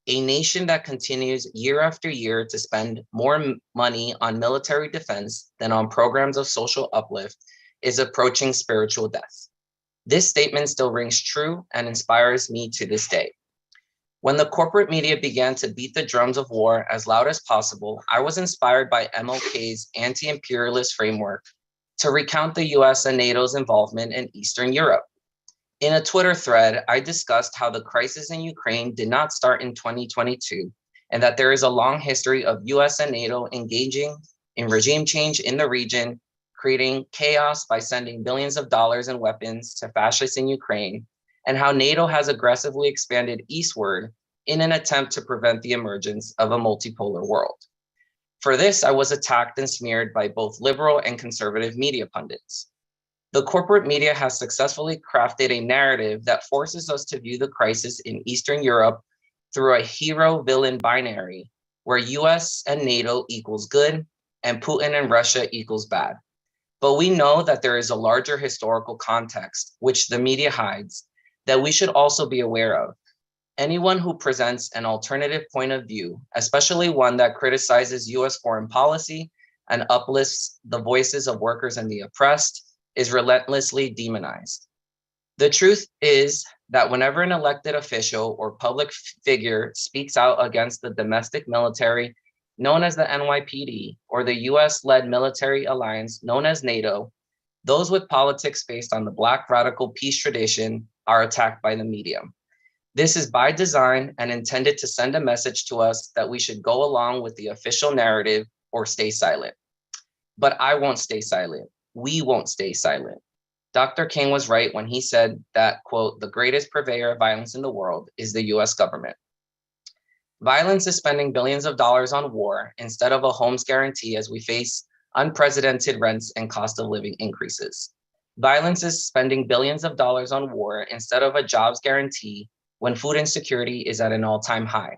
a nation that continues year after year to spend more money on military defense than on programs of social uplift is approaching spiritual death. This statement still rings true and inspires me to this day. When the corporate media began to beat the drums of war as loud as possible, I was inspired by MLK's anti-imperialist framework to recount the US and NATO's involvement in Eastern Europe. In a Twitter thread, I discussed how the crisis in Ukraine did not start in 2022, and that there is a long history of US and NATO engaging in regime change in the region, creating chaos by sending billions of dollars in weapons to fascists in Ukraine, and how NATO has aggressively expanded eastward in an attempt to prevent the emergence of a multipolar world. For this, I was attacked and smeared by both liberal and conservative media pundits. The corporate media has successfully crafted a narrative that forces us to view the crisis in Eastern Europe through a hero-villain binary, where US and NATO equals good and Putin and Russia equals bad. But we know that there is a larger historical context, which the media hides, that we should also be aware of. Anyone who presents an alternative point of view, especially one that criticizes US foreign policy and uplifts the voices of workers and the oppressed, is relentlessly demonized. The truth is that whenever an elected official or public figure speaks out against the domestic military known as the NYPD or the US-led military alliance known as NATO, those with politics based on the Black radical peace tradition are attacked by the media. This is by design and intended to send a message to us that we should go along with the official narrative or stay silent. But I won't stay silent. We won't stay silent. Dr. King was right when he said that, quote, the greatest purveyor of violence in the world is the US government. Violence is spending billions of dollars on war instead of a homes guarantee as we face unprecedented rents and cost of living increases. Violence is spending billions of dollars on war instead of a jobs guarantee when food insecurity is at an all-time high.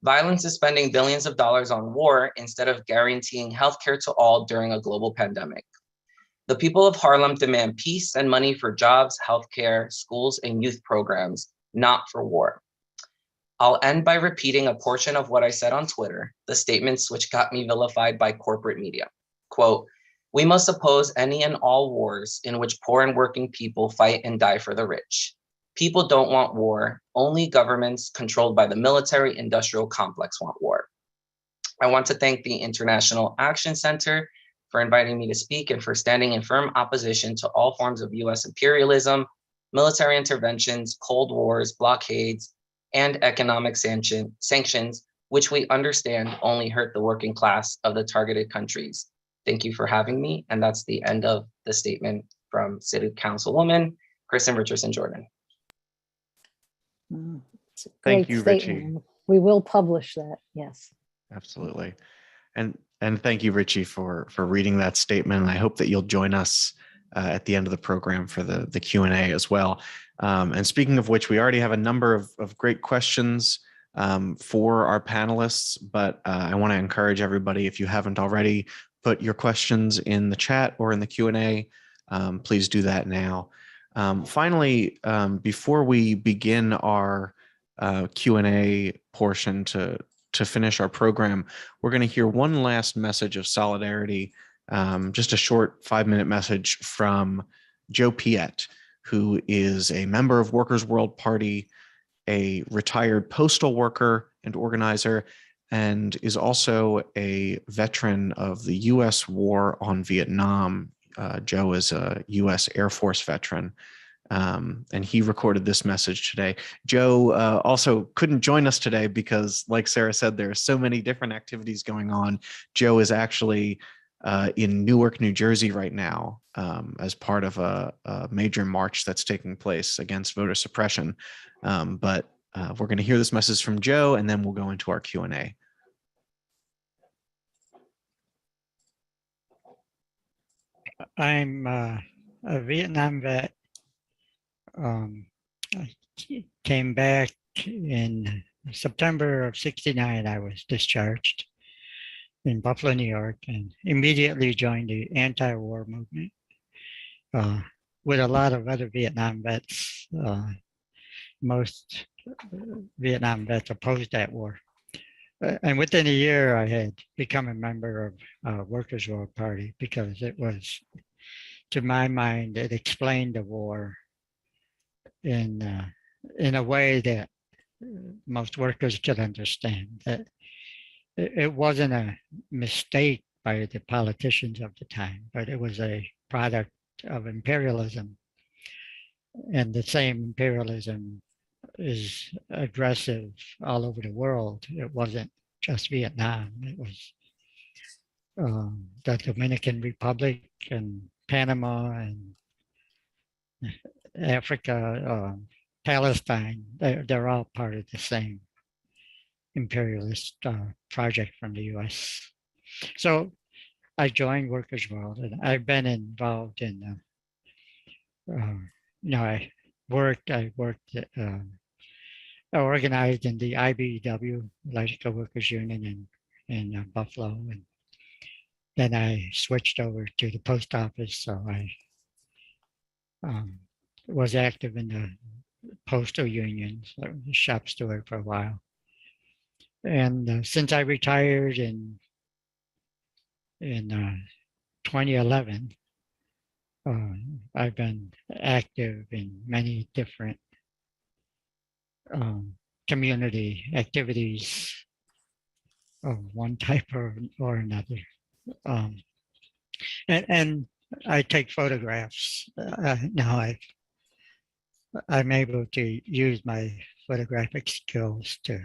Violence is spending billions of dollars on war instead of guaranteeing healthcare to all during a global pandemic. The people of Harlem demand peace and money for jobs, healthcare, schools, and youth programs, not for war. I'll end by repeating a portion of what I said on Twitter, the statements which got me vilified by corporate media. Quote, we must oppose any and all wars in which poor and working people fight and die for the rich. People don't want war. Only governments controlled by the military-industrial complex want war. I want to thank the International Action Center for inviting me to speak and for standing in firm opposition to all forms of US imperialism, military interventions, Cold Wars, blockades, and economic sanctions, which we understand only hurt the working class of the targeted countries. Thank you for having me. And that's the end of the statement from City Councilwoman Kristen Richardson Jordan. It's a Thank great you, statement. Richie. We will publish that, yes. Absolutely. And thank you, Richie, for reading that statement. I hope that you'll join us at the end of the program for the Q&A as well. And speaking of which, we already have a number of great questions for our panelists, but I want to encourage everybody, if you haven't already, put your questions in the chat or in the Q&A. Please do that now. Finally, before we begin our Q&A portion to finish our program, we're going to hear one last message of solidarity, just a short 5-minute message from Joe Piet, who is a member of Workers' World Party, a retired postal worker and organizer, and is also a veteran of the U.S. War on Vietnam. Joe is a U.S. Air Force veteran. And he recorded this message today. Joe also couldn't join us today because, like Sarah said, there are so many different activities going on. Joe is actually in Newark, New Jersey right now as part of a major march that's taking place against voter suppression. But we're going to hear this message from Joe, and then we'll go into our Q&A. I'm a Vietnam vet. I came back in September of '69. I was discharged in Buffalo, New York, and immediately joined the anti-war movement with a lot of other Vietnam vets. Most Vietnam vets opposed that war. And within a year, I had become a member of Workers' World Party because it was, to my mind, it explained the war in a way that most workers could understand. That it wasn't a mistake by the politicians of the time, but it was a product of imperialism. And the same imperialism is aggressive all over the world. It wasn't just Vietnam. It was the Dominican Republic and Panama and Africa, Palestine, they're all part of the same imperialist project from the US. So I joined Workers World, and I've been involved in, I worked, I organized in the IBEW, Electrical Workers Union in Buffalo, and then I switched over to the post office. So I was active in the postal union, so the shop steward for a while. And since I retired in 2011, I've been active in many different community activities of one type or another. And I take photographs. Now I'm able to use my photographic skills to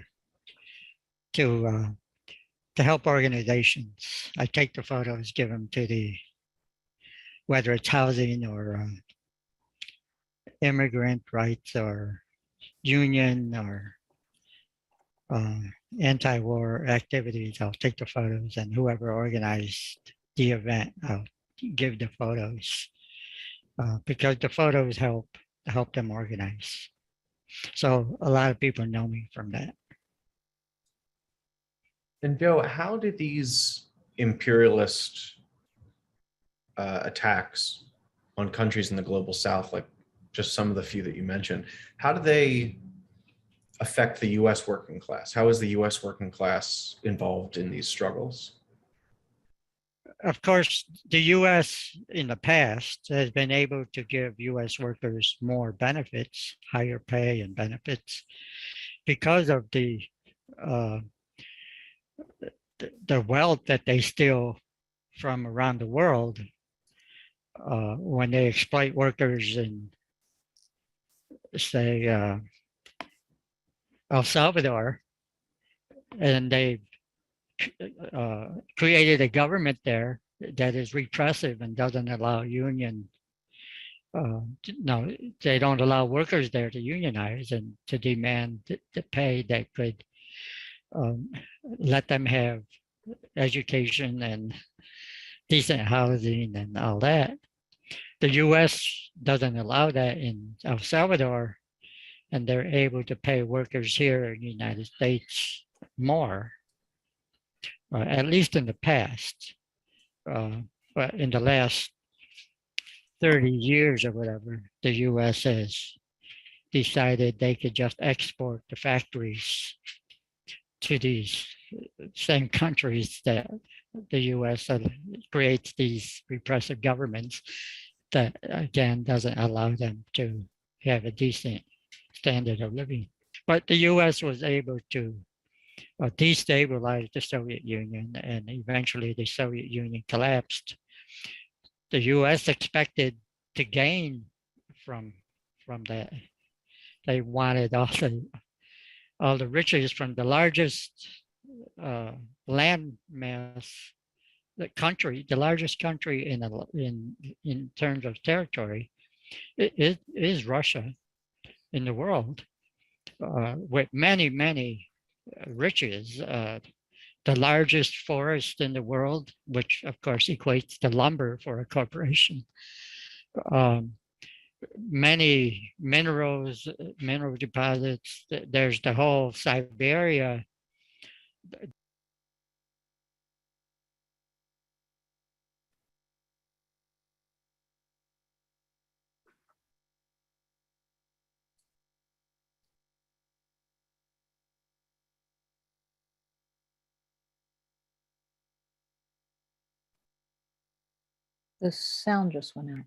help organizations. I take the photos, give them to whether it's housing or immigrant rights or union or anti-war activities. I'll take the photos, and whoever organized the event, I'll give the photos because the photos help them organize. So a lot of people know me from that. And Joe, how did these imperialist attacks on countries in the global south, like just some of the few that you mentioned, how do they affect the US working class? How is the US working class involved in these struggles? Of course, the US in the past has been able to give US workers more benefits, higher pay and benefits, because of the wealth that they steal from around the world when they exploit workers in, say, El Salvador, and they created a government there that is repressive and doesn't allow union. No, they don't allow workers there to unionize and to demand the pay that could let them have education and decent housing and all that. The US doesn't allow that in El Salvador, and they're able to pay workers here in the United States more, at least in the past. But in the last 30 years or whatever, the US has decided they could just export the factories to these same countries that the US creates these repressive governments that, again, doesn't allow them to have a decent standard of living. But the US was able to destabilize the Soviet Union, and eventually the Soviet Union collapsed. The US expected to gain from that. They wanted all the riches from the largest land mass, the largest country in terms of territory. It is Russia in the world, with many riches. The largest forest in the world, which of course equates to lumber for a corporation. Many minerals, mineral deposits. There's the whole Siberia. The sound just went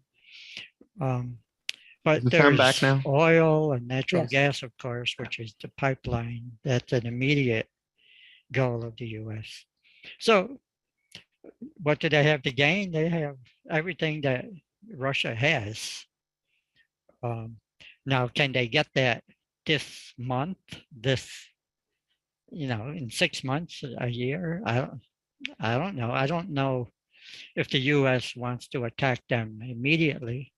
out. But Is the sound there's back now? oil and natural Yes. gas, of course, which is the pipeline. That's an immediate goal of the US. So what do they have to gain? They have everything that Russia has. Now, can they get that this month, in 6 months, a year? I don't know. I don't know if the US wants to attack them immediately,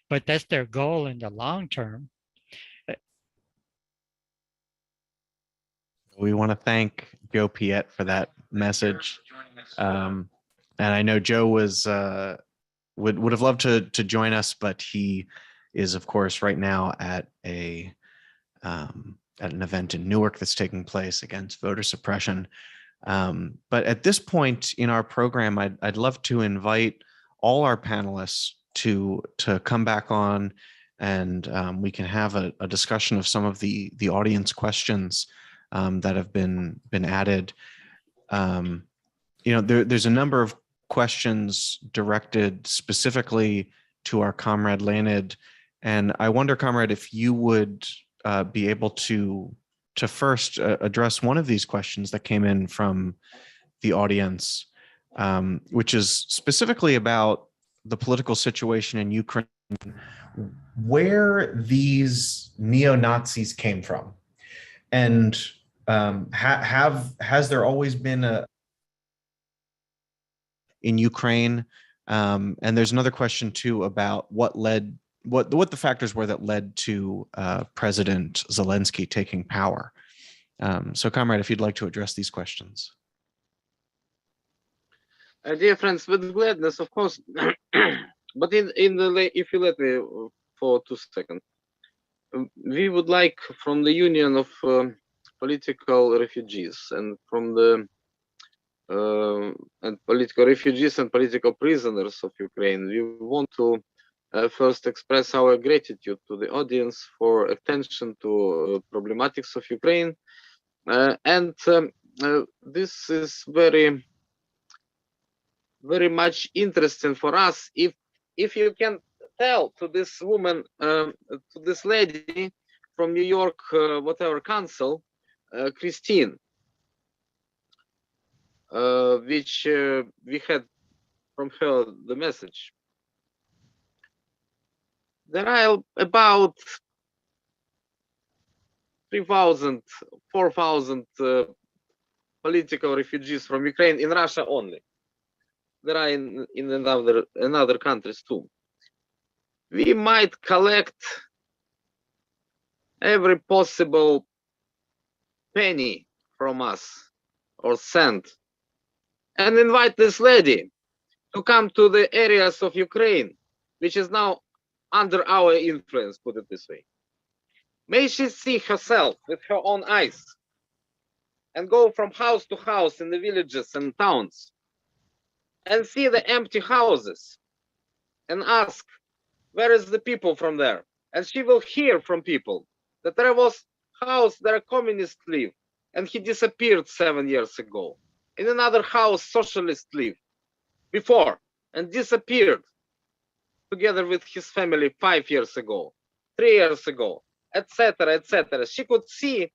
but that's their goal in the long term. We want to thank Joe Piet for that message. And I know Joe was would have loved to join us, but he is, of course, right now at an event in Newark that's taking place against voter suppression. But at this point in our program, I'd love to invite all our panelists to come back on, and we can have a discussion of some of the audience questions that have been added. There's a number of questions directed specifically to our comrade Leonid, and I wonder, comrade, if you would be able to first address one of these questions that came in from the audience, which is specifically about the political situation in Ukraine, where these neo-Nazis came from, and has there always been in Ukraine? And there's another question too about what the factors were that led to President Zelensky taking power. So, comrade, if you'd like to address these questions. Dear friends, with gladness, of course. But if you let me for 2 seconds, we would like, from the Union of Political Refugees and from the and political refugees and political prisoners of Ukraine, we want to first express our gratitude to the audience for attention to problematics of Ukraine, and this is very much interesting for us. If you can tell to this woman, to this lady from New York, whatever council, Christine, which we had from her the message. There are about 3,000, 4,000 political refugees from Ukraine in Russia only. There are in other countries too. We might collect every possible penny from us or cent and invite this lady to come to the areas of Ukraine, which is now under our influence, put it this way. May she see herself with her own eyes and go from house to house in the villages and towns and see the empty houses and ask, where is the people from there? And she will hear from people that there was house where a communist lived and he disappeared 7 years ago. In another house, socialist lived before and disappeared together with his family 5 years ago, 3 years ago, etc., etc. She could see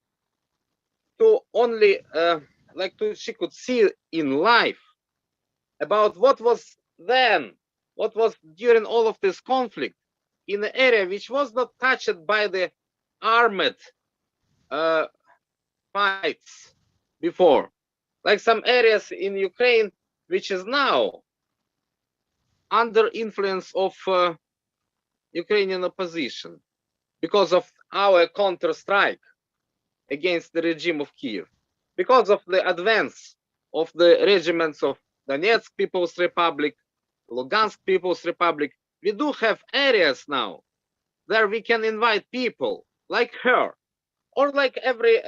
to only she could see in life about what was then, what was during all of this conflict in the area which was not touched by the armed fights before, like some areas in Ukraine which is now under influence of Ukrainian opposition because of our counter-strike against the regime of Kiev, because of the advance of the regiments of Donetsk People's Republic, Lugansk People's Republic. We do have areas now where we can invite people like her, or like every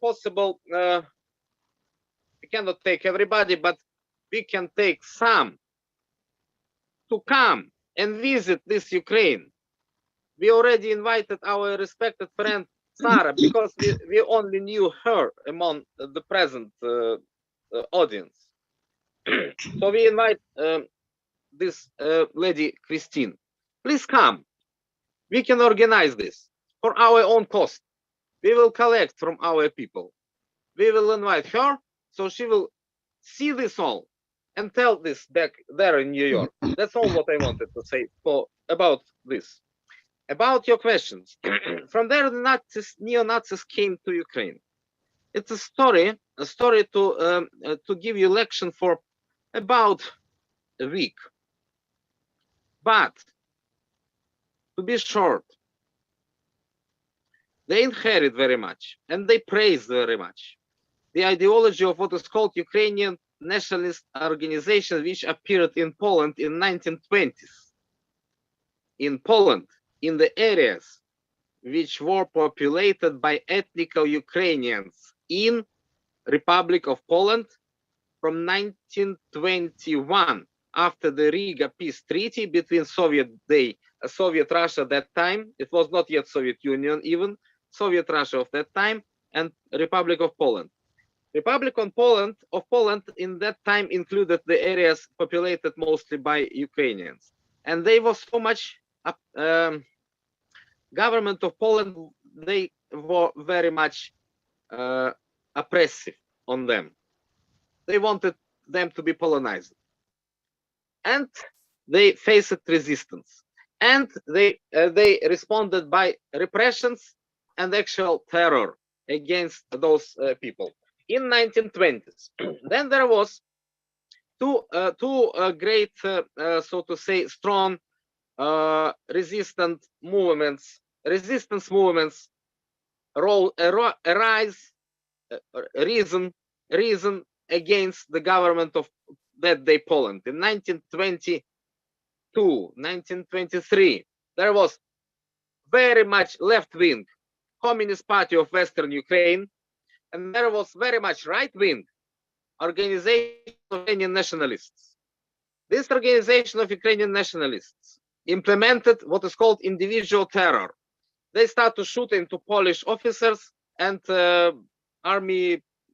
possible. We cannot take everybody, but we can take some to come and visit this Ukraine. We already invited our respected friend Sarah because we only knew her among the present audience. So we invite this lady Christine. Please come. We can organize this for our own cost. We will collect from our people. We will invite her so she will see this all and tell this back there in New York. That's all what I wanted to say about this. About your questions. From there, the neo-Nazis came to Ukraine. It's a story to give you lecture for about a week. But to be short, they inherit very much and they praise very much. the ideology of what is called Ukrainian nationalist organization, which appeared in Poland in 1920s. In Poland, in the areas which were populated by ethnical Ukrainians in Republic of Poland from 1921, after the Riga Peace Treaty between Soviet Russia at that time, it was not yet Soviet Union even, Soviet Russia of that time, and Republic of Poland. Republic of Poland in that time included the areas populated mostly by Ukrainians. And they were so much, government of Poland, they were very much oppressive on them. They wanted them to be Polonized. And they faced resistance. And they responded by repressions and actual terror against those people. In 1920s, then there was two great, so to say, strong resistance movements reason against the government of that day Poland. In 1922, 1923, there was very much left-wing Communist Party of Western Ukraine, and there was very much right-wing organization of Ukrainian nationalists. This organization of Ukrainian nationalists implemented what is called individual terror. They started to shoot into Polish officers and army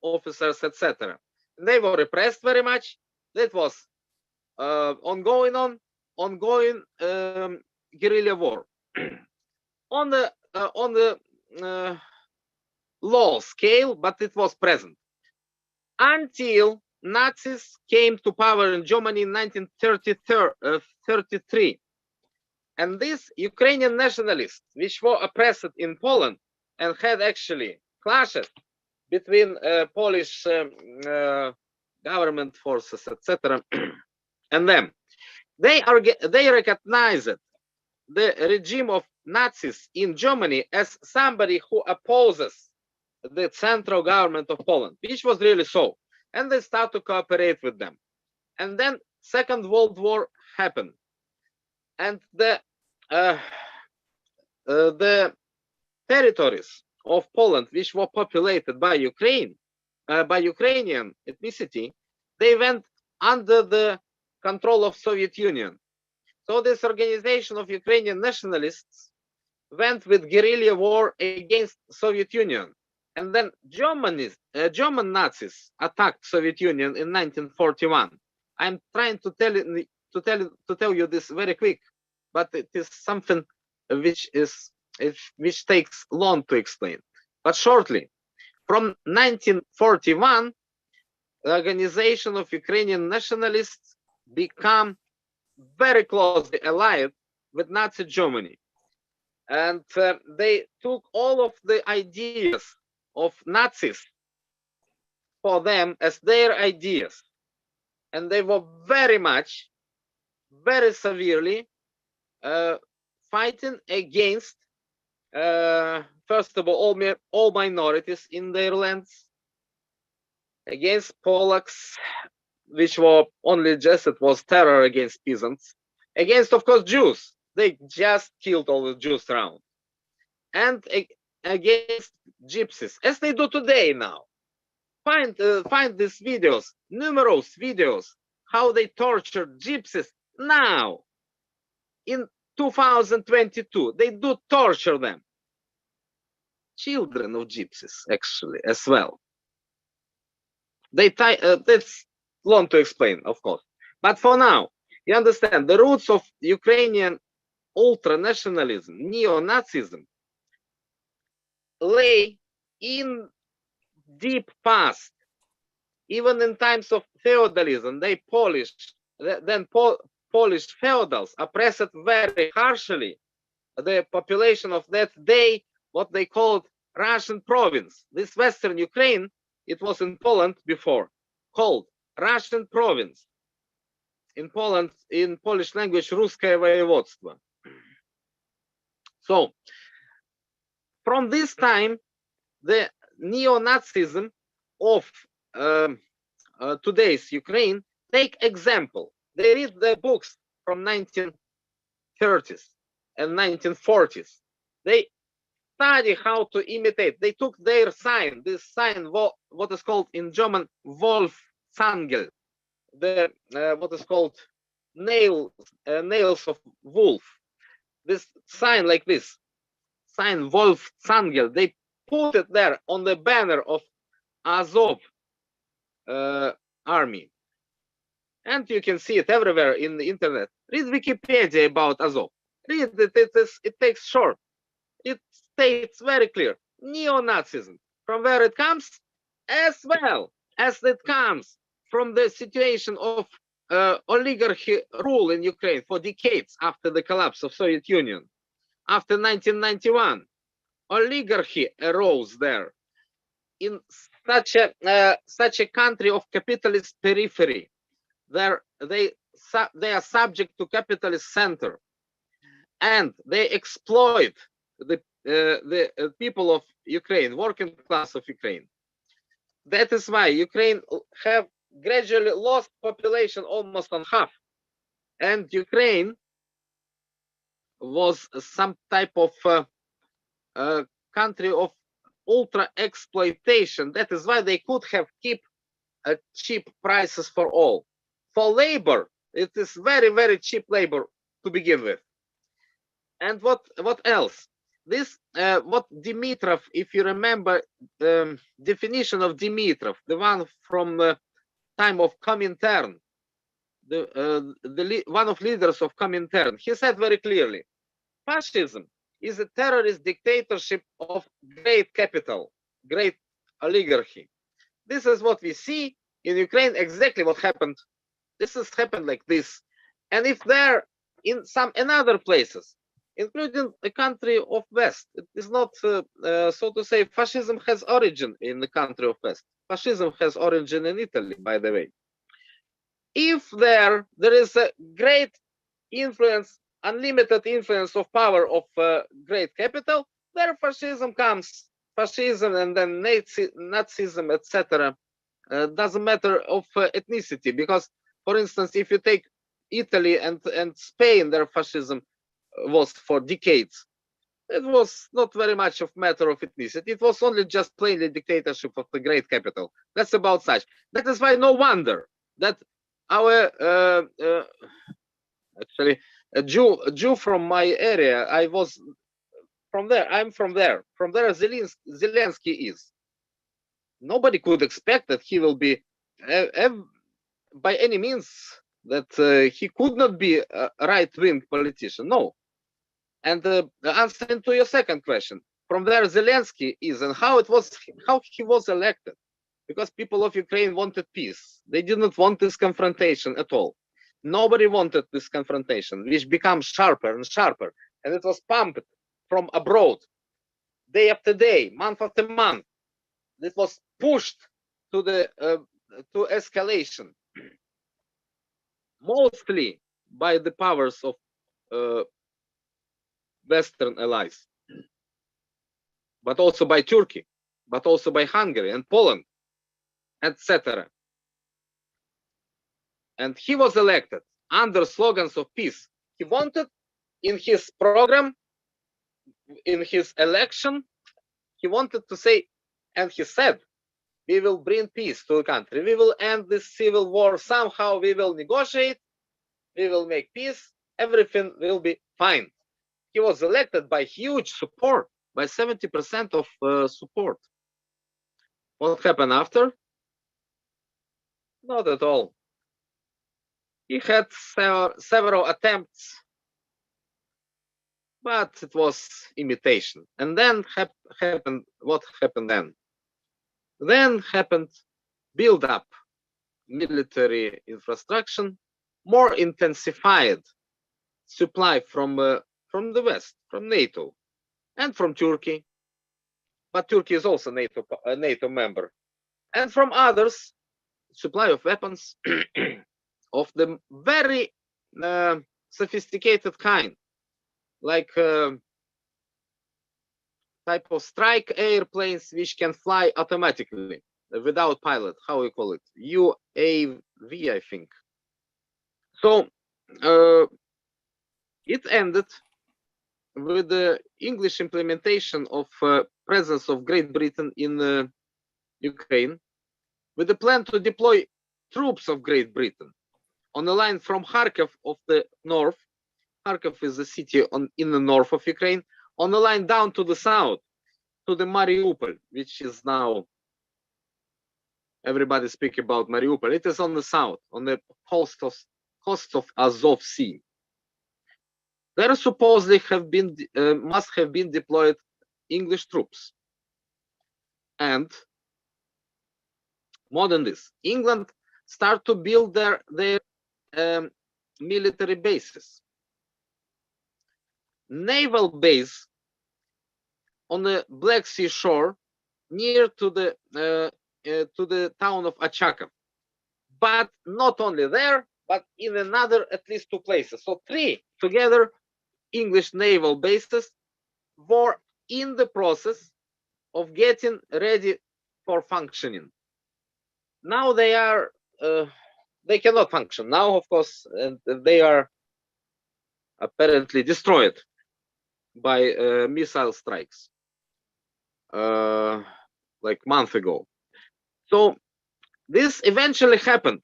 officers, etc. They were repressed very much. That was ongoing guerrilla war on the low scale, but it was present until Nazis came to power in Germany in 1933. And these Ukrainian nationalists, which were oppressed in Poland and had actually clashes between Polish government forces, etc., and them, they recognized the regime of Nazis in Germany as somebody who opposes the central government of Poland, which was really so. And they start to cooperate with them. And then Second World War happened. And the territories of Poland, which were populated by Ukrainian ethnicity, they went under the control of Soviet Union. So this organization of Ukrainian nationalists went with guerrilla war against Soviet Union. And then German Nazis attacked Soviet Union in 1941. I'm trying to tell you this very quick, but it is something which takes long to explain. But shortly, from 1941, the organization of Ukrainian nationalists became very closely allied with Nazi Germany. And they took all of the ideas of Nazis for them as their ideas. And they were very severely fighting against, first of all minorities in their lands, against Polacks, which were only just, it was terror against peasants, against, of course, Jews. They just killed all the Jews around. And against gypsies, as they do today now. Find these videos, numerous videos, how they torture gypsies now. In 2022, they do torture them. Children of gypsies, actually, as well. That's long to explain, of course. But for now, you understand, the roots of Ukrainian ultra-nationalism, neo-Nazism, lay in deep past. Even in times of feudalism, Polish feudals oppressed very harshly the population of that day, what they called Russian province. This Western Ukraine, it was in Poland before, called Russian province. In Poland, in Polish language, Ruskое воеводство. So, from this time, the neo-Nazism of today's Ukraine take example. They read the books from 1930s and 1940s. They study how to imitate. They took their sign, this sign, what is called in German Wolfzangel, the what is called nails of wolf. This sign like this, sign Wolfzangel, they put it there on the banner of Azov army. And you can see it everywhere in the internet. Read Wikipedia about Azov. Read it, it takes short. It states very clear, neo-Nazism, from where it comes, as well as it comes from the situation of oligarchy rule in Ukraine for decades after the collapse of Soviet Union. After 1991, oligarchy arose there in such a country of capitalist periphery. They are subject to capitalist center, and they exploit the people of Ukraine, working class of Ukraine. That is why Ukraine have gradually lost population almost on half, and Ukraine was some type of country of ultra exploitation. That is why they could have keep cheap prices for all. For labor, it is very, very cheap labor to begin with. And what else? This what Dimitrov, if you remember, definition of Dimitrov, the one from the time of Comintern, one of leaders of Comintern, he said very clearly, fascism is a terrorist dictatorship of great capital, great oligarchy. This is what we see in Ukraine, exactly what happened. This has happened like this. And if there in other places, including the country of West, it is not, so to say, fascism has origin in the country of West. Fascism has origin in Italy, by the way. If there is a great influence, unlimited influence of power of great capital, there fascism comes. Fascism and then Nazism, etc. Doesn't matter of ethnicity, because, for instance, if you take Italy and Spain, their fascism was for decades. It was not very much of matter of ethnicity. It was only just plainly dictatorship of the great capital. That's about such. That is why no wonder that our actually a Jew from my area, I was from there. I'm from there. From there, Zelensky is. Nobody could expect that he will be by any means that he could not be a right-wing politician. No. And the answer to your second question, from where Zelensky is and how he was elected, because people of Ukraine wanted peace. They did not want this confrontation at all. Nobody wanted this confrontation, which becomes sharper and sharper, and it was pumped from abroad, day after day, month after month. It was pushed to the to escalation, mostly by the powers of Western allies, but also by Turkey, but also by Hungary and Poland, etc. And he was elected under slogans of peace. He wanted in his program, in his election, he wanted to say, and he said, we will bring peace to the country. We will end this civil war. Somehow we will negotiate. We will make peace. Everything will be fine. He was elected by huge support, by 70% of support. What happened after? Not at all. He had several attempts, but it was imitation. And then happened what happened then? Then happened build up military infrastructure, more intensified supply from the West, from NATO, and from Turkey. But Turkey is also a NATO member, and from others, supply of weapons of the very sophisticated kind, like type of strike airplanes which can fly automatically. without pilot, how we call it, UAV, I think. So it ended with the English implementation of presence of Great Britain in Ukraine, with the plan to deploy troops of Great Britain on the line from Kharkiv of the north. Kharkiv is a city in the north of Ukraine, on the line down to the south, to the Mariupol, which is now, everybody speak about Mariupol. It is on the south, on the coast of Azov Sea. There supposedly must have been deployed English troops. And more than this, England start to build their military bases. Naval base on the Black Sea shore, near to the town of Achakov, but not only there, but in another at least 2 places. So 3 together English naval bases were in the process of getting ready for functioning. Now they are they cannot function now, of course, and they are apparently destroyed by missile strikes like a month ago. So this eventually happened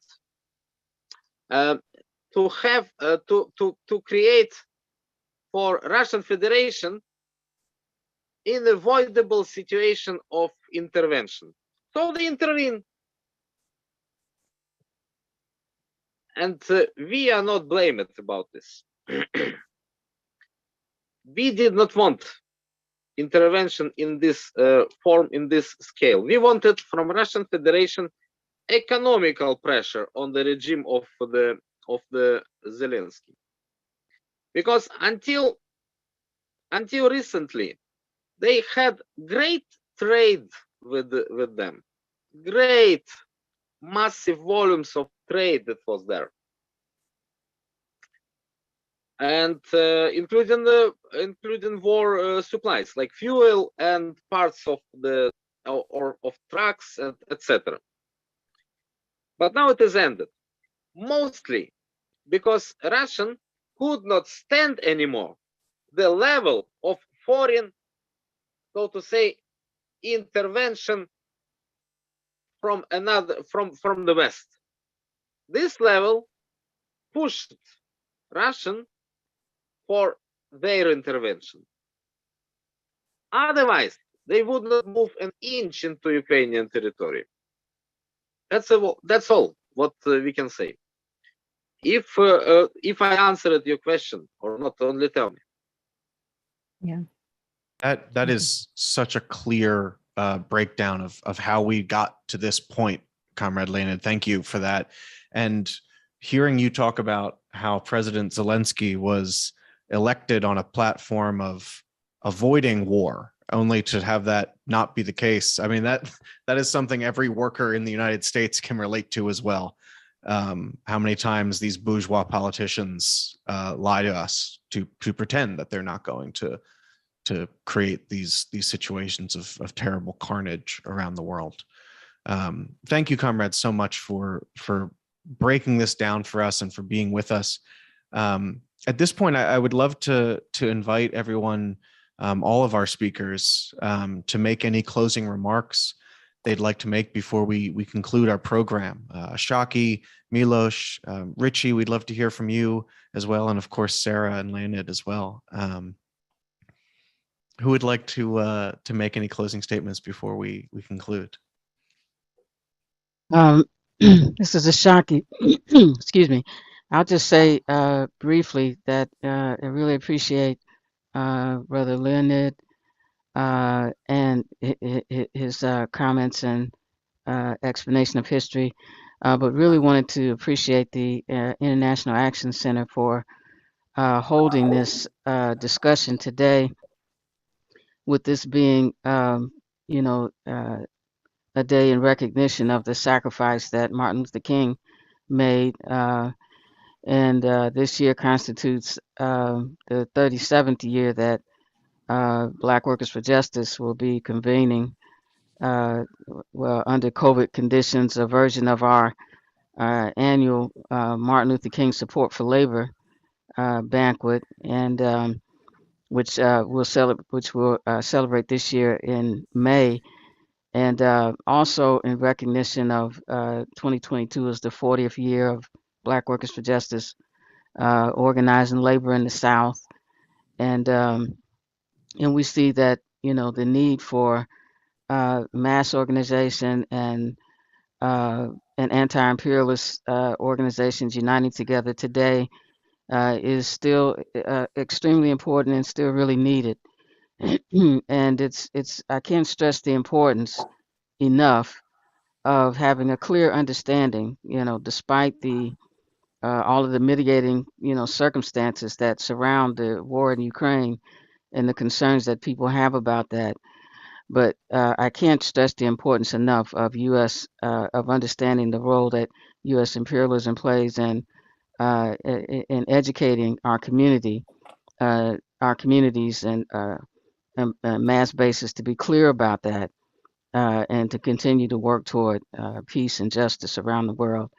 to have to create for Russian Federation unavoidable situation of intervention. So they intervene, and we are not blamed about this. We did not want intervention in this form, in this scale. We wanted from Russian Federation economical pressure on the regime of the Zelensky, because until recently they had great trade with them, great massive volumes of trade that was there, and including war supplies like fuel and parts of the of trucks, and etc. But now it is ended, mostly because Russian could not stand anymore the level of foreign, so to say, intervention from the West. This level pushed Russian for their intervention. Otherwise, they would not move an inch into Ukrainian territory. That's all what we can say. If I answered your question or not, only tell me. Yeah. That is such a clear breakdown of how we got to this point, Comrade Leonid. Thank you for that. And hearing you talk about how President Zelensky was elected on a platform of avoiding war, only to have that not be the case. I mean, that is something every worker in the United States can relate to as well. How many times these bourgeois politicians lie to us to pretend that they're not going to create these situations of terrible carnage around the world. Thank you, comrades, so much for breaking this down for us and for being with us. At this point, I would love to invite everyone, all of our speakers, to make any closing remarks they'd like to make before we conclude our program. Shaki, Milos, Richie, we'd love to hear from you as well, and of course Sarah and Leonid as well. Who would like to make any closing statements before we conclude? This is a Shaki. Excuse me. I'll just say briefly that I really appreciate Brother Leonid and his comments and explanation of history, but really wanted to appreciate the International Action Center for holding this discussion today, with this being, you know, a day in recognition of the sacrifice that Martin Luther King made. And this year constitutes the 37th year that Black Workers for Justice will be convening well, under COVID conditions, a version of our annual Martin Luther King Support for Labor banquet, and which we'll celebrate this year in May. And also in recognition of 2022 is the 40th year of Black Workers for Justice organizing labor in the South, and we see that the need for mass organization and anti-imperialist organizations uniting together today is still extremely important and still really needed. And I can't stress the importance enough of having a clear understanding, despite the all of the mitigating, circumstances that surround the war in Ukraine and the concerns that people have about that. But I can't stress the importance enough of of understanding the role that U.S. imperialism plays in educating our communities and mass basis to be clear about that and to continue to work toward peace and justice around the world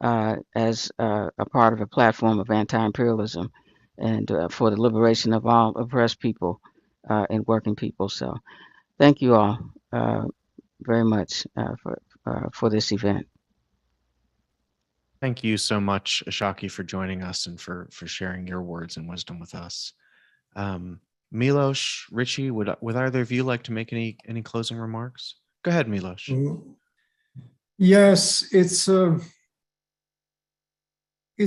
as a part of a platform of anti-imperialism and for the liberation of all oppressed people and working people. So thank you all very much for this event. Thank you so much, Ashaki, for joining us and for sharing your words and wisdom with us. Milos, Richie, would either of you like to make any closing remarks? Go ahead, Milos. Yes, it's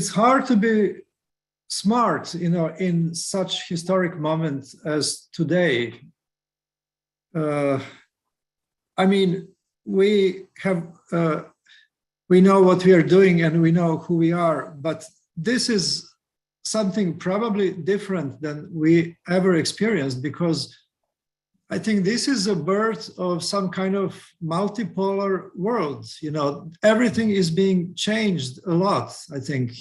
hard to be smart, in such historic moment as today. I mean, we know what we are doing and we know who we are, but this is something probably different than we ever experienced, because I think this is a birth of some kind of multipolar world. Everything is being changed a lot, I think,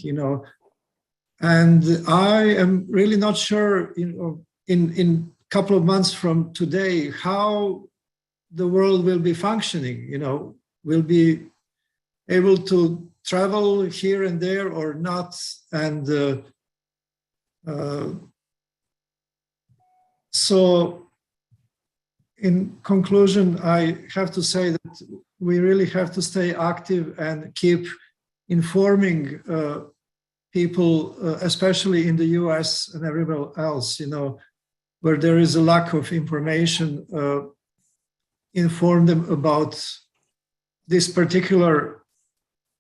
and I am really not sure, in a couple of months from today, how the world will be functioning. Will be able to travel here and there or not. And so in conclusion, I have to say that we really have to stay active and keep informing people, especially in the US and everywhere else, where there is a lack of information, inform them about this particular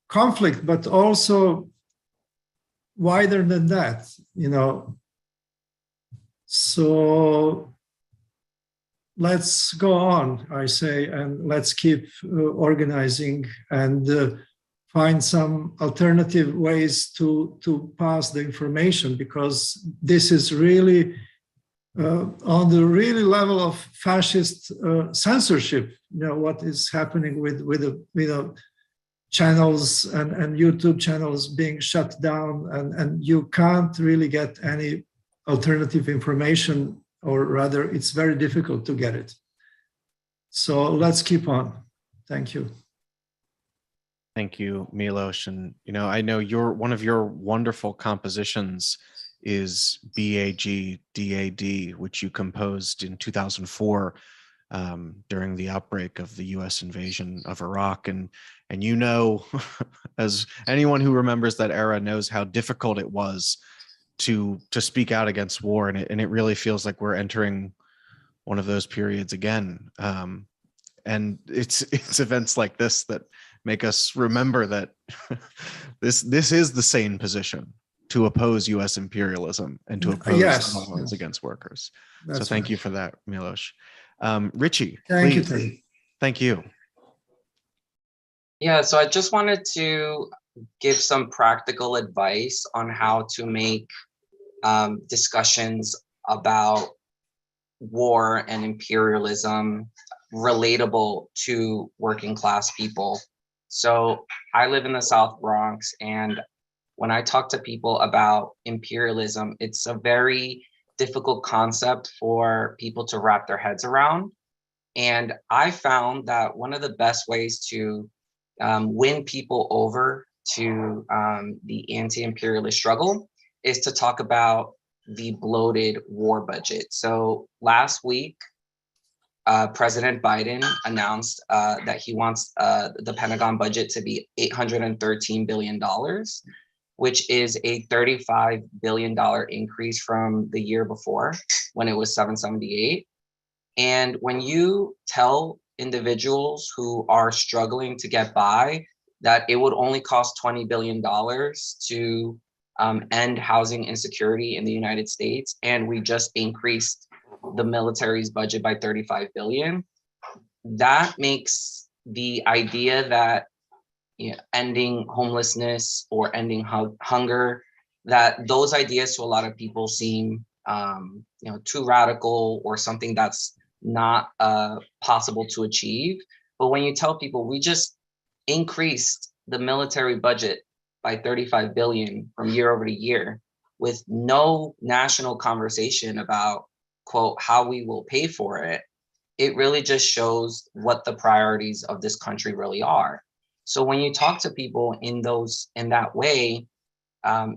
conflict, but also wider than that, So let's go on, I say, and let's keep organizing and find some alternative ways to pass the information, because this is really on the really level of fascist censorship. What is happening with the channels and YouTube channels being shut down, and you can't really get any alternative information, or rather it's very difficult to get it. So let's keep on. Thank you. Thank you, Milos. And I know one of your wonderful compositions is BAG DAD, which you composed in 2004 during the outbreak of the U.S. invasion of Iraq. And as anyone who remembers that era knows, how difficult it was to speak out against war, and it really feels like we're entering one of those periods again. And it's events like this that make us remember that this is the sane position to oppose U.S. imperialism and to oppose violence against workers. That's so thank you for that, Milos. Richie, thank please. you, Teddy. Thank you. Yeah, so I just wanted to give some practical advice on how to make discussions about war and imperialism relatable to working class people. So I live in the South Bronx, and when I talk to people about imperialism, it's a very difficult concept for people to wrap their heads around. And I found that one of the best ways to win people over to the anti-imperialist struggle is to talk about the bloated war budget. So last week, President Biden announced that he wants the Pentagon budget to be $813 billion, which is a $35 billion increase from the year before when it was 778. And when you tell individuals who are struggling to get by that it would only cost $20 billion to end housing insecurity in the United States, and we just increased the military's budget by 35 billion, that makes the idea that ending homelessness or ending hunger, that those ideas to a lot of people seem too radical or something that's not possible to achieve. But when you tell people we just increased the military budget by 35 billion from year over to year with no national conversation about, quote, how we will pay for it, it really just shows what the priorities of this country really are. So when you talk to people in that way,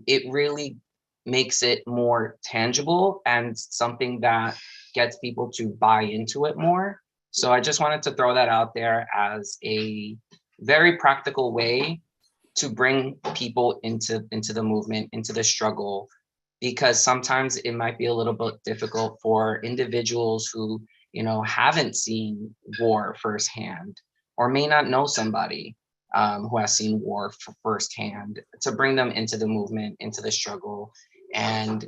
it really makes it more tangible and something that gets people to buy into it more. So I just wanted to throw that out there as a very practical way to bring people into the movement, into the struggle, because sometimes it might be a little bit difficult for individuals who, haven't seen war firsthand or may not know somebody who has seen war firsthand, to bring them into the movement, into the struggle, and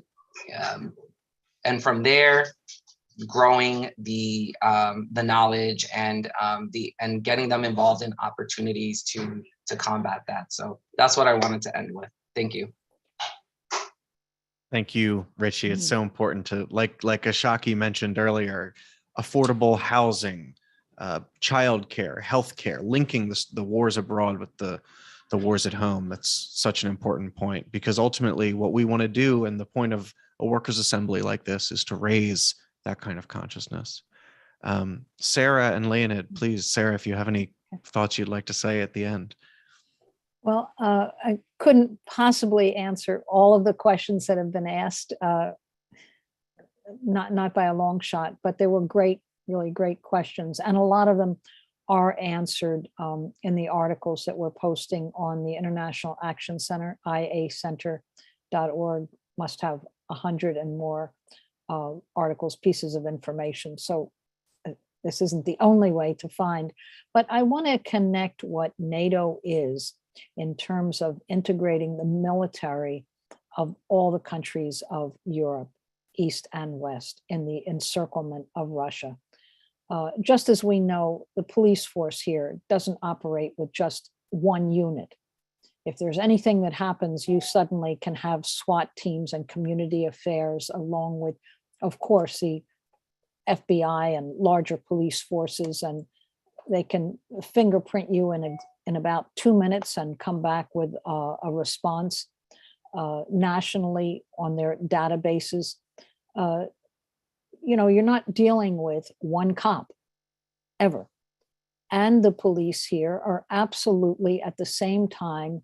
from there, growing the knowledge and getting them involved in opportunities to combat that. So that's what I wanted to end with. Thank you. Thank you, Richie. It's so important to, like Ashaki mentioned earlier, affordable housing, childcare, healthcare, linking the wars abroad with the wars at home. That's such an important point, because ultimately what we want to do, and the point of a workers' assembly like this, is to raise that kind of consciousness. Sarah and Leonid, please, Sarah, if you have any thoughts you'd like to say at the end. Well, I couldn't possibly answer all of the questions that have been asked, not by a long shot, but they were really great questions. And a lot of them are answered in the articles that we're posting on the International Action Center, iacenter.org. Must have 100 and more articles, pieces of information. So this isn't the only way to find, but I want to connect what NATO is in terms of integrating the military of all the countries of Europe, East and West, in the encirclement of Russia. Just as we know, the police force here doesn't operate with just one unit. If there's anything that happens, you suddenly can have SWAT teams and community affairs, along with, of course, the FBI and larger police forces, and they can fingerprint you in about 2 minutes and come back with a response nationally on their databases. You're not dealing with one cop ever. And the police here are absolutely at the same time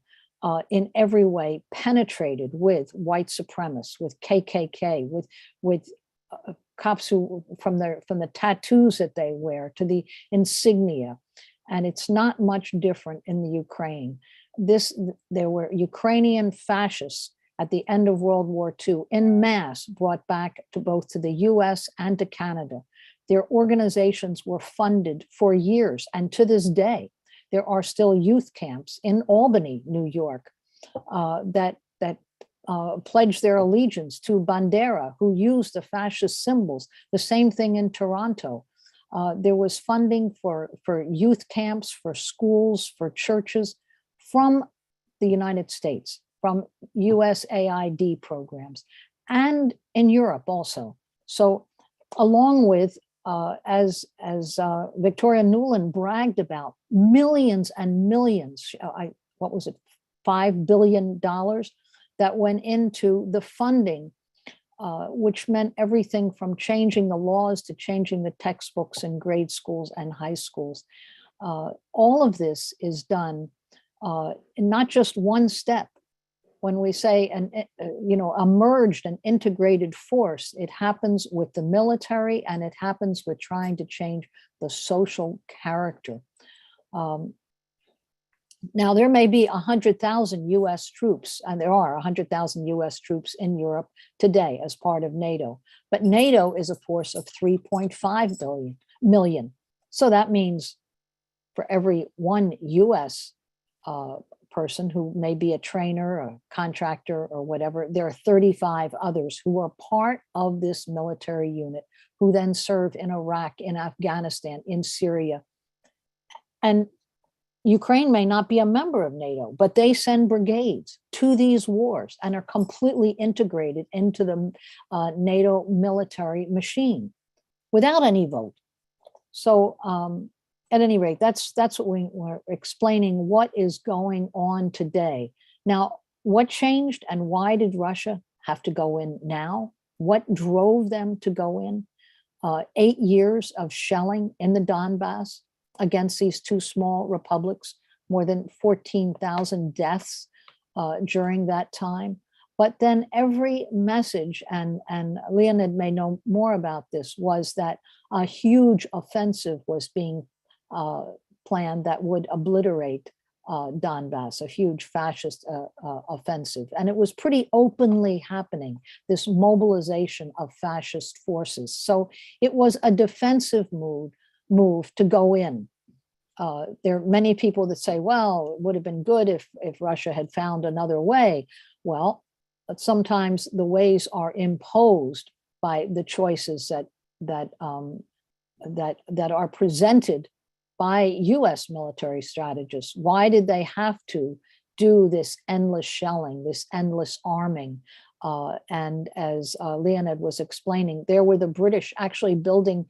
in every way penetrated with white supremacists, with KKK, with cops who, from the tattoos that they wear to the insignia. And it's not much different in the Ukraine. There were Ukrainian fascists at the end of World War II en masse brought back to both to the US and to Canada. Their organizations were funded for years, and to this day, there are still youth camps in Albany, New York, that pledge their allegiance to Bandera, who used the fascist symbols. The same thing in Toronto. There was funding for youth camps, for schools, for churches from the United States, from USAID programs, and in Europe also. So along with, as Victoria Nuland bragged about, millions and millions, what was it, $5 billion that went into the funding which meant everything from changing the laws to changing the textbooks in grade schools and high schools. All of this is done in not just one step. When we say a merged and integrated force, it happens with the military and it happens with trying to change the social character. Now, there may be 100,000 US troops, and there are 100,000 US troops in Europe today as part of NATO, but NATO is a force of 3.5 million. So that means for every one US person who may be a trainer, a contractor, or whatever, there are 35 others who are part of this military unit who then serve in Iraq, in Afghanistan, in Syria. And Ukraine may not be a member of NATO, but they send brigades to these wars and are completely integrated into the NATO military machine without any vote. So at any rate, that's what we're explaining what is going on today. Now, what changed and why did Russia have to go in now? What drove them to go in? 8 years of shelling in the Donbass against these two small republics, more than 14,000 deaths during that time. But then every message, and Leonid may know more about this, was that a huge offensive was being planned that would obliterate Donbass, a huge fascist offensive. And it was pretty openly happening, this mobilization of fascist forces. So it was a defensive move to go in. There are many people that say, well, it would have been good if Russia had found another way. Well, but sometimes the ways are imposed by the choices that are presented by US military strategists. Why did they have to do this endless shelling, this endless arming? And as Leonid was explaining, there were the British actually building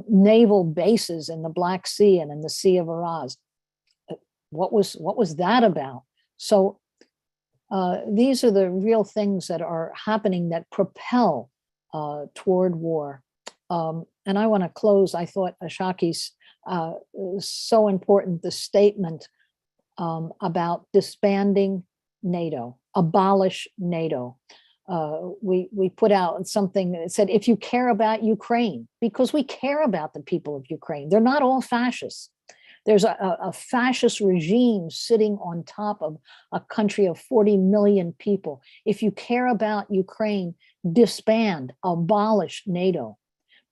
naval bases in the Black Sea and in the Sea of Araz. What was that about? So these are the real things that are happening that propel toward war. And I want to close. I thought Ashaki's so important, the statement about disbanding NATO, abolish NATO. We put out something that said, if you care about Ukraine, because we care about the people of Ukraine, they're not all fascists. There's a fascist regime sitting on top of a country of 40 million people. If you care about Ukraine, disband, abolish NATO.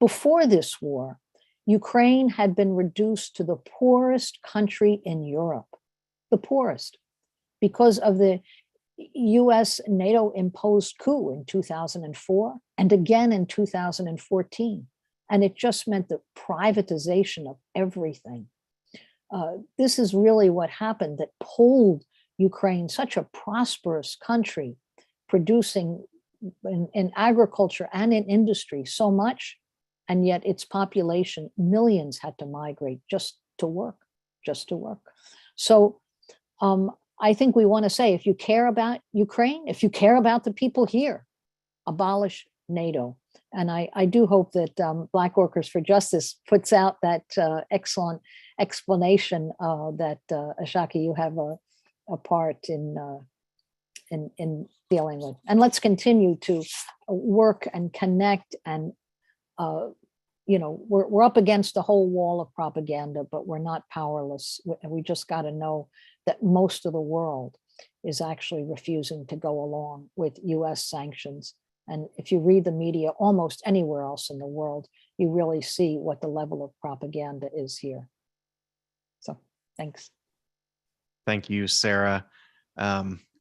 Before this war, Ukraine had been reduced to the poorest country in Europe, the poorest, because of the US NATO imposed coup in 2004 and again in 2014. And it just meant the privatization of everything. This is really what happened that pulled Ukraine, such a prosperous country, producing in agriculture and in industry so much, and yet its population, millions had to migrate just to work. So I think we want to say, if you care about Ukraine, if you care about the people here, abolish NATO. And I do hope that Black Workers for Justice puts out that excellent explanation that Ashaki, you have a part in dealing with. And let's continue to work and connect. And we're up against a whole wall of propaganda, but we're not powerless. We just got to know that most of the world is actually refusing to go along with US sanctions. And if you read the media almost anywhere else in the world, you really see what the level of propaganda is here. So thanks. Thank you, Sarah.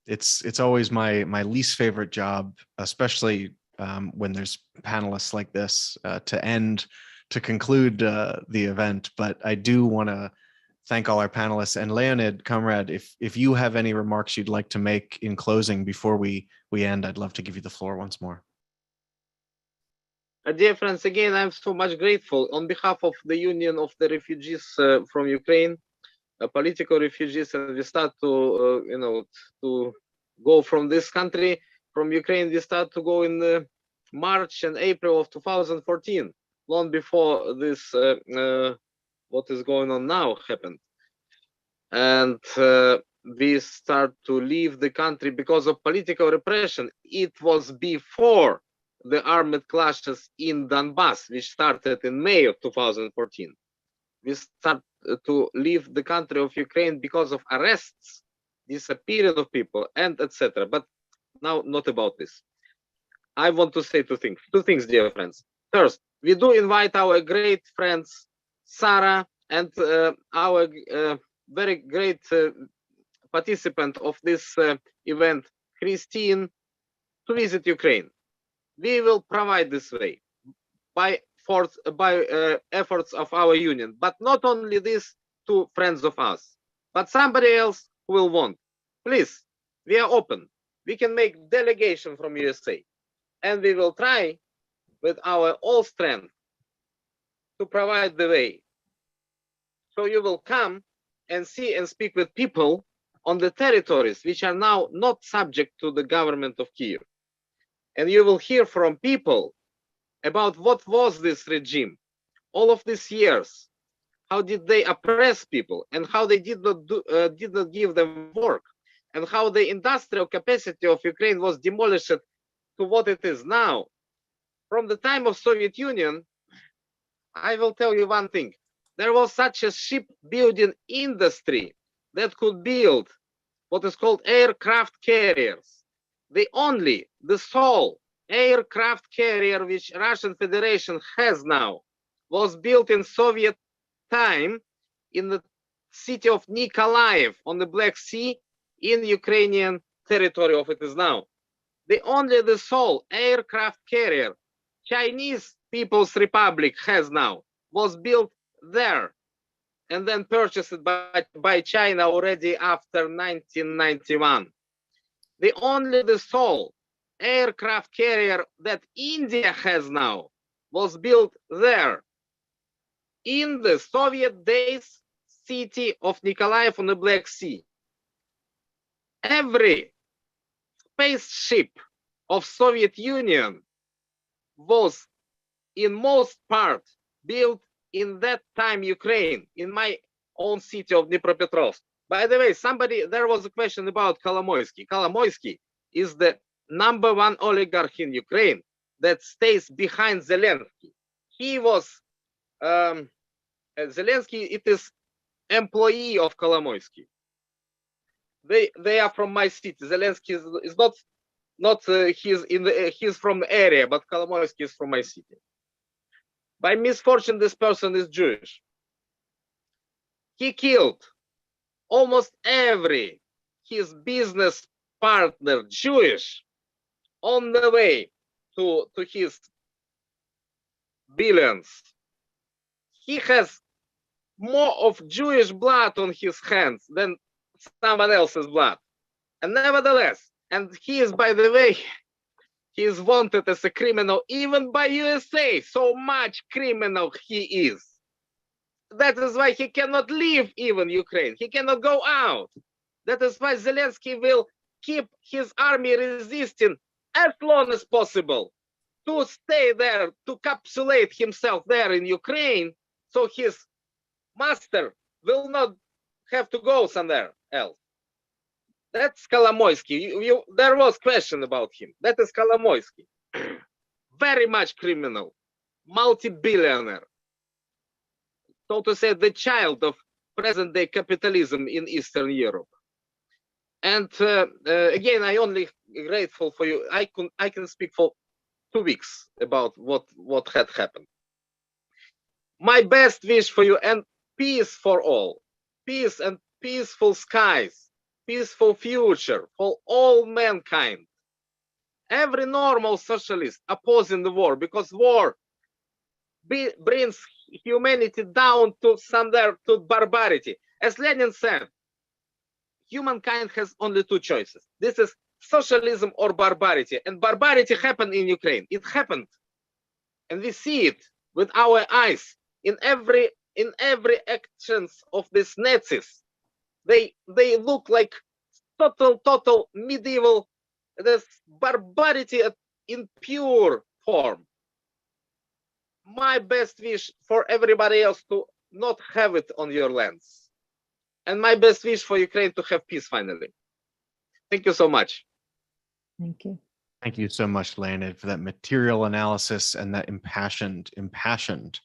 It's always my least favorite job, especially when there's panelists like this to conclude the event. But I do want to thank all our panelists. And Leonid, comrade, if you have any remarks you'd like to make in closing before we end, I'd love to give you the floor once more. Dear friends, again, I'm so much grateful on behalf of the Union of the Refugees from Ukraine, political refugees, and we start to to go from this country, from Ukraine. We start to go in March and April of 2014, long before this, what is going on now happened. And we start to leave the country because of political repression. It was before the armed clashes in Donbass, which started in May of 2014. We start to leave the country of Ukraine because of arrests, disappearance of people, and etc. But now, not about this. I want to say two things, dear friends. First, we do invite our great friends, Sarah, and our very great participant of this event, Christine, to visit Ukraine. We will provide this way by efforts of our union, but not only this to friends of us, but somebody else who will want. Please, we are open. We can make delegation from USA, and we will try with our all strength to provide the way. So you will come and see and speak with people on the territories which are now not subject to the government of Kiev. And you will hear from people about what was this regime all of these years. How did they oppress people, and how they did not give them work, and how the industrial capacity of Ukraine was demolished to what it is now. From the time of Soviet Union, I will tell you one thing. There was such a shipbuilding industry that could build what is called aircraft carriers. The sole aircraft carrier which Russian Federation has now was built in Soviet time in the city of Nikolaev on the Black Sea in Ukrainian territory of it is now. The sole aircraft carrier Chinese People's Republic has now was built there and then purchased by China already after 1991. The sole aircraft carrier that India has now was built there in the Soviet days city of Nikolaev on the Black Sea. Every spaceship of Soviet Union was in most part built in that time Ukraine, in my own city of Dnipropetrovsk. By the way, there was a question about Kolomoisky. Kolomoisky is the #1 oligarch in Ukraine that stays behind Zelensky. He was, Zelensky, it is employee of Kolomoisky. They are from my city. Zelensky is he's from the area, but Kolomoisky is from my city. By misfortune, this person is Jewish. He killed almost his business partner, Jewish, on the way to his billions. He has more of Jewish blood on his hands than someone else's blood. And nevertheless, and he is, by the way, he is wanted as a criminal even by USA. So much criminal he is. That is why he cannot leave even Ukraine. He cannot go out. That is why Zelensky will keep his army resisting as long as possible to stay there, to capsulate himself there in Ukraine, so his master will not have to go somewhere else. That's Kolomoisky. There was question about him. That is Kolomoisky. Very much criminal, multi-billionaire. So to say, the child of present-day capitalism in Eastern Europe. And again, I only grateful for you. I can speak for 2 weeks about what had happened. My best wish for you, and peace for all. Peace and peaceful skies. Peaceful future for all mankind. Every normal socialist opposing the war, because war brings humanity down to somewhere to barbarity. As Lenin said, humankind has only 2 choices. This is socialism or barbarity. And barbarity happened in Ukraine. It happened. And we see it with our eyes in every actions of these Nazis. They look like total medieval, this barbarity in pure form. My best wish for everybody else to not have it on your lands. And my best wish for Ukraine to have peace finally. Thank you so much. Thank you. Thank you so much, Leonid, for that material analysis and that impassioned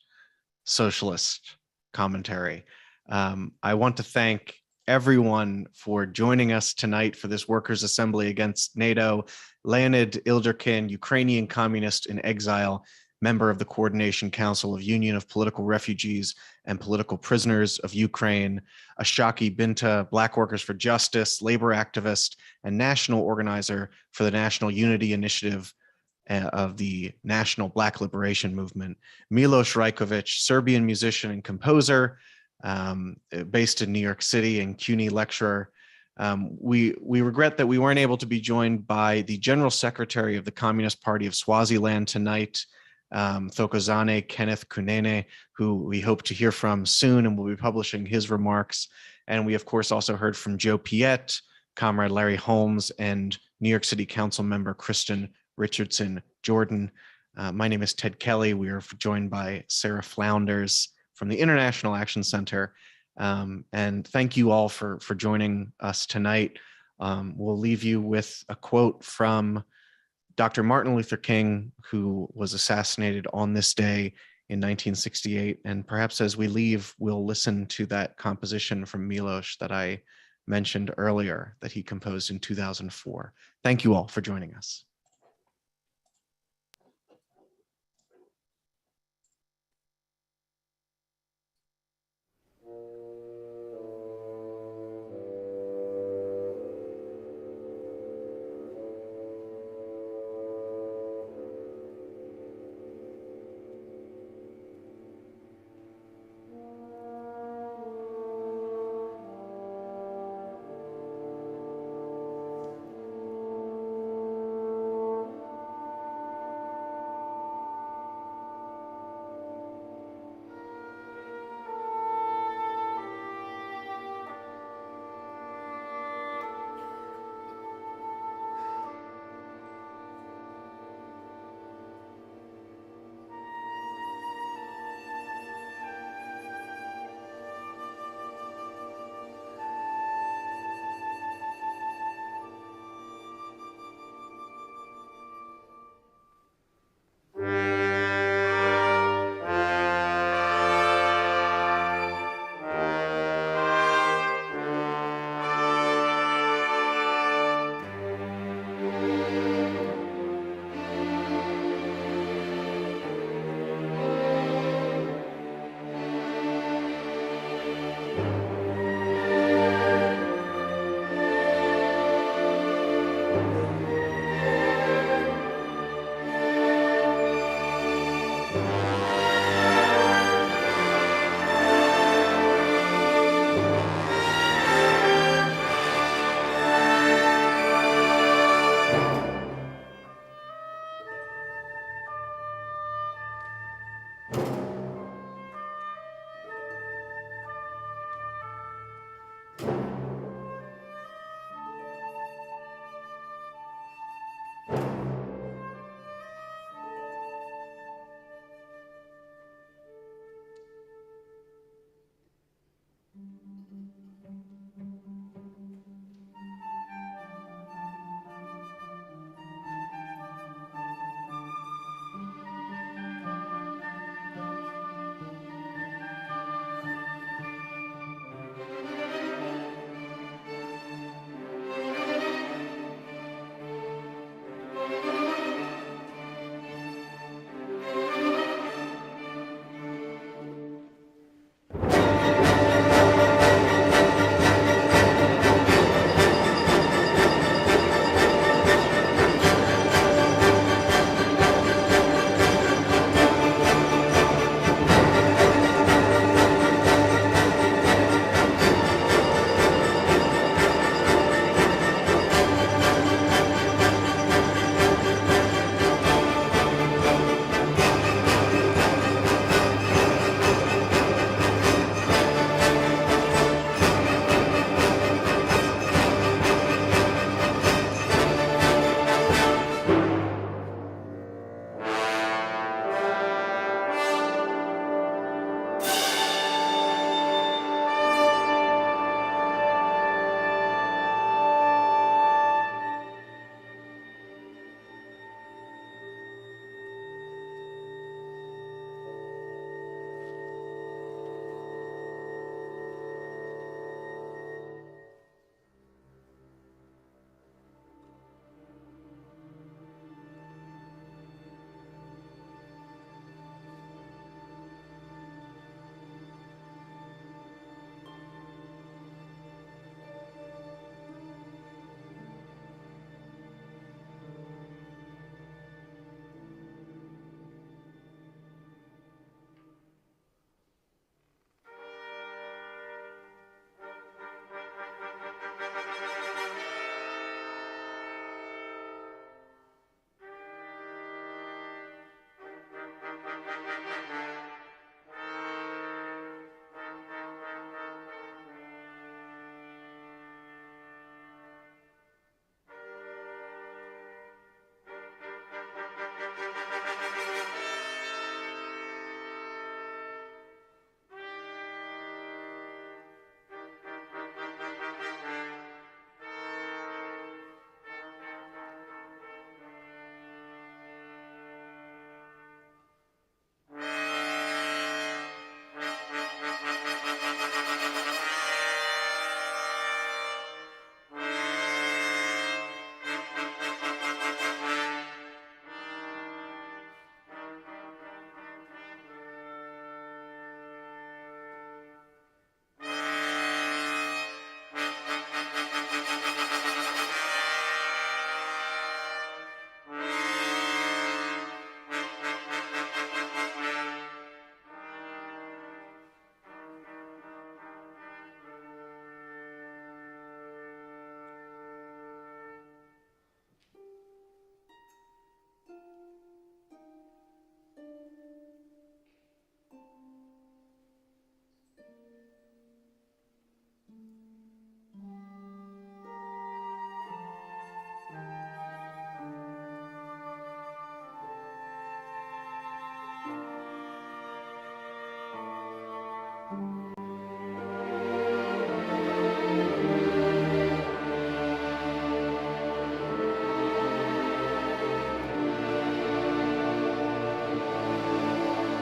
socialist commentary. I want to thank everyone for joining us tonight for this Workers Assembly Against NATO. Leonid Ilderkin, Ukrainian communist in exile, member of the Coordination Council of Union of Political Refugees and Political Prisoners of Ukraine, Ashaki Binta, Black Workers for Justice, labor activist, and national organizer for the National Unity Initiative of the National Black Liberation Movement, Milos Rajkovic, Serbian musician and composer, based in New York City and CUNY lecturer. We regret that we weren't able to be joined by the General Secretary of the Communist Party of Swaziland tonight, Thokozane Kenneth Kunene, who we hope to hear from soon and will be publishing his remarks. And we, of course, also heard from Joe Piette, Comrade Larry Holmes, and New York City Council member Kristen Richardson Jordan. My name is Ted Kelly. We are joined by Sarah Flounders from the International Action Center. And thank you all for joining us tonight. We'll leave you with a quote from Dr. Martin Luther King, who was assassinated on this day in 1968. And perhaps as we leave, we'll listen to that composition from Milos that I mentioned earlier that he composed in 2004. Thank you all for joining us.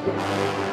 you.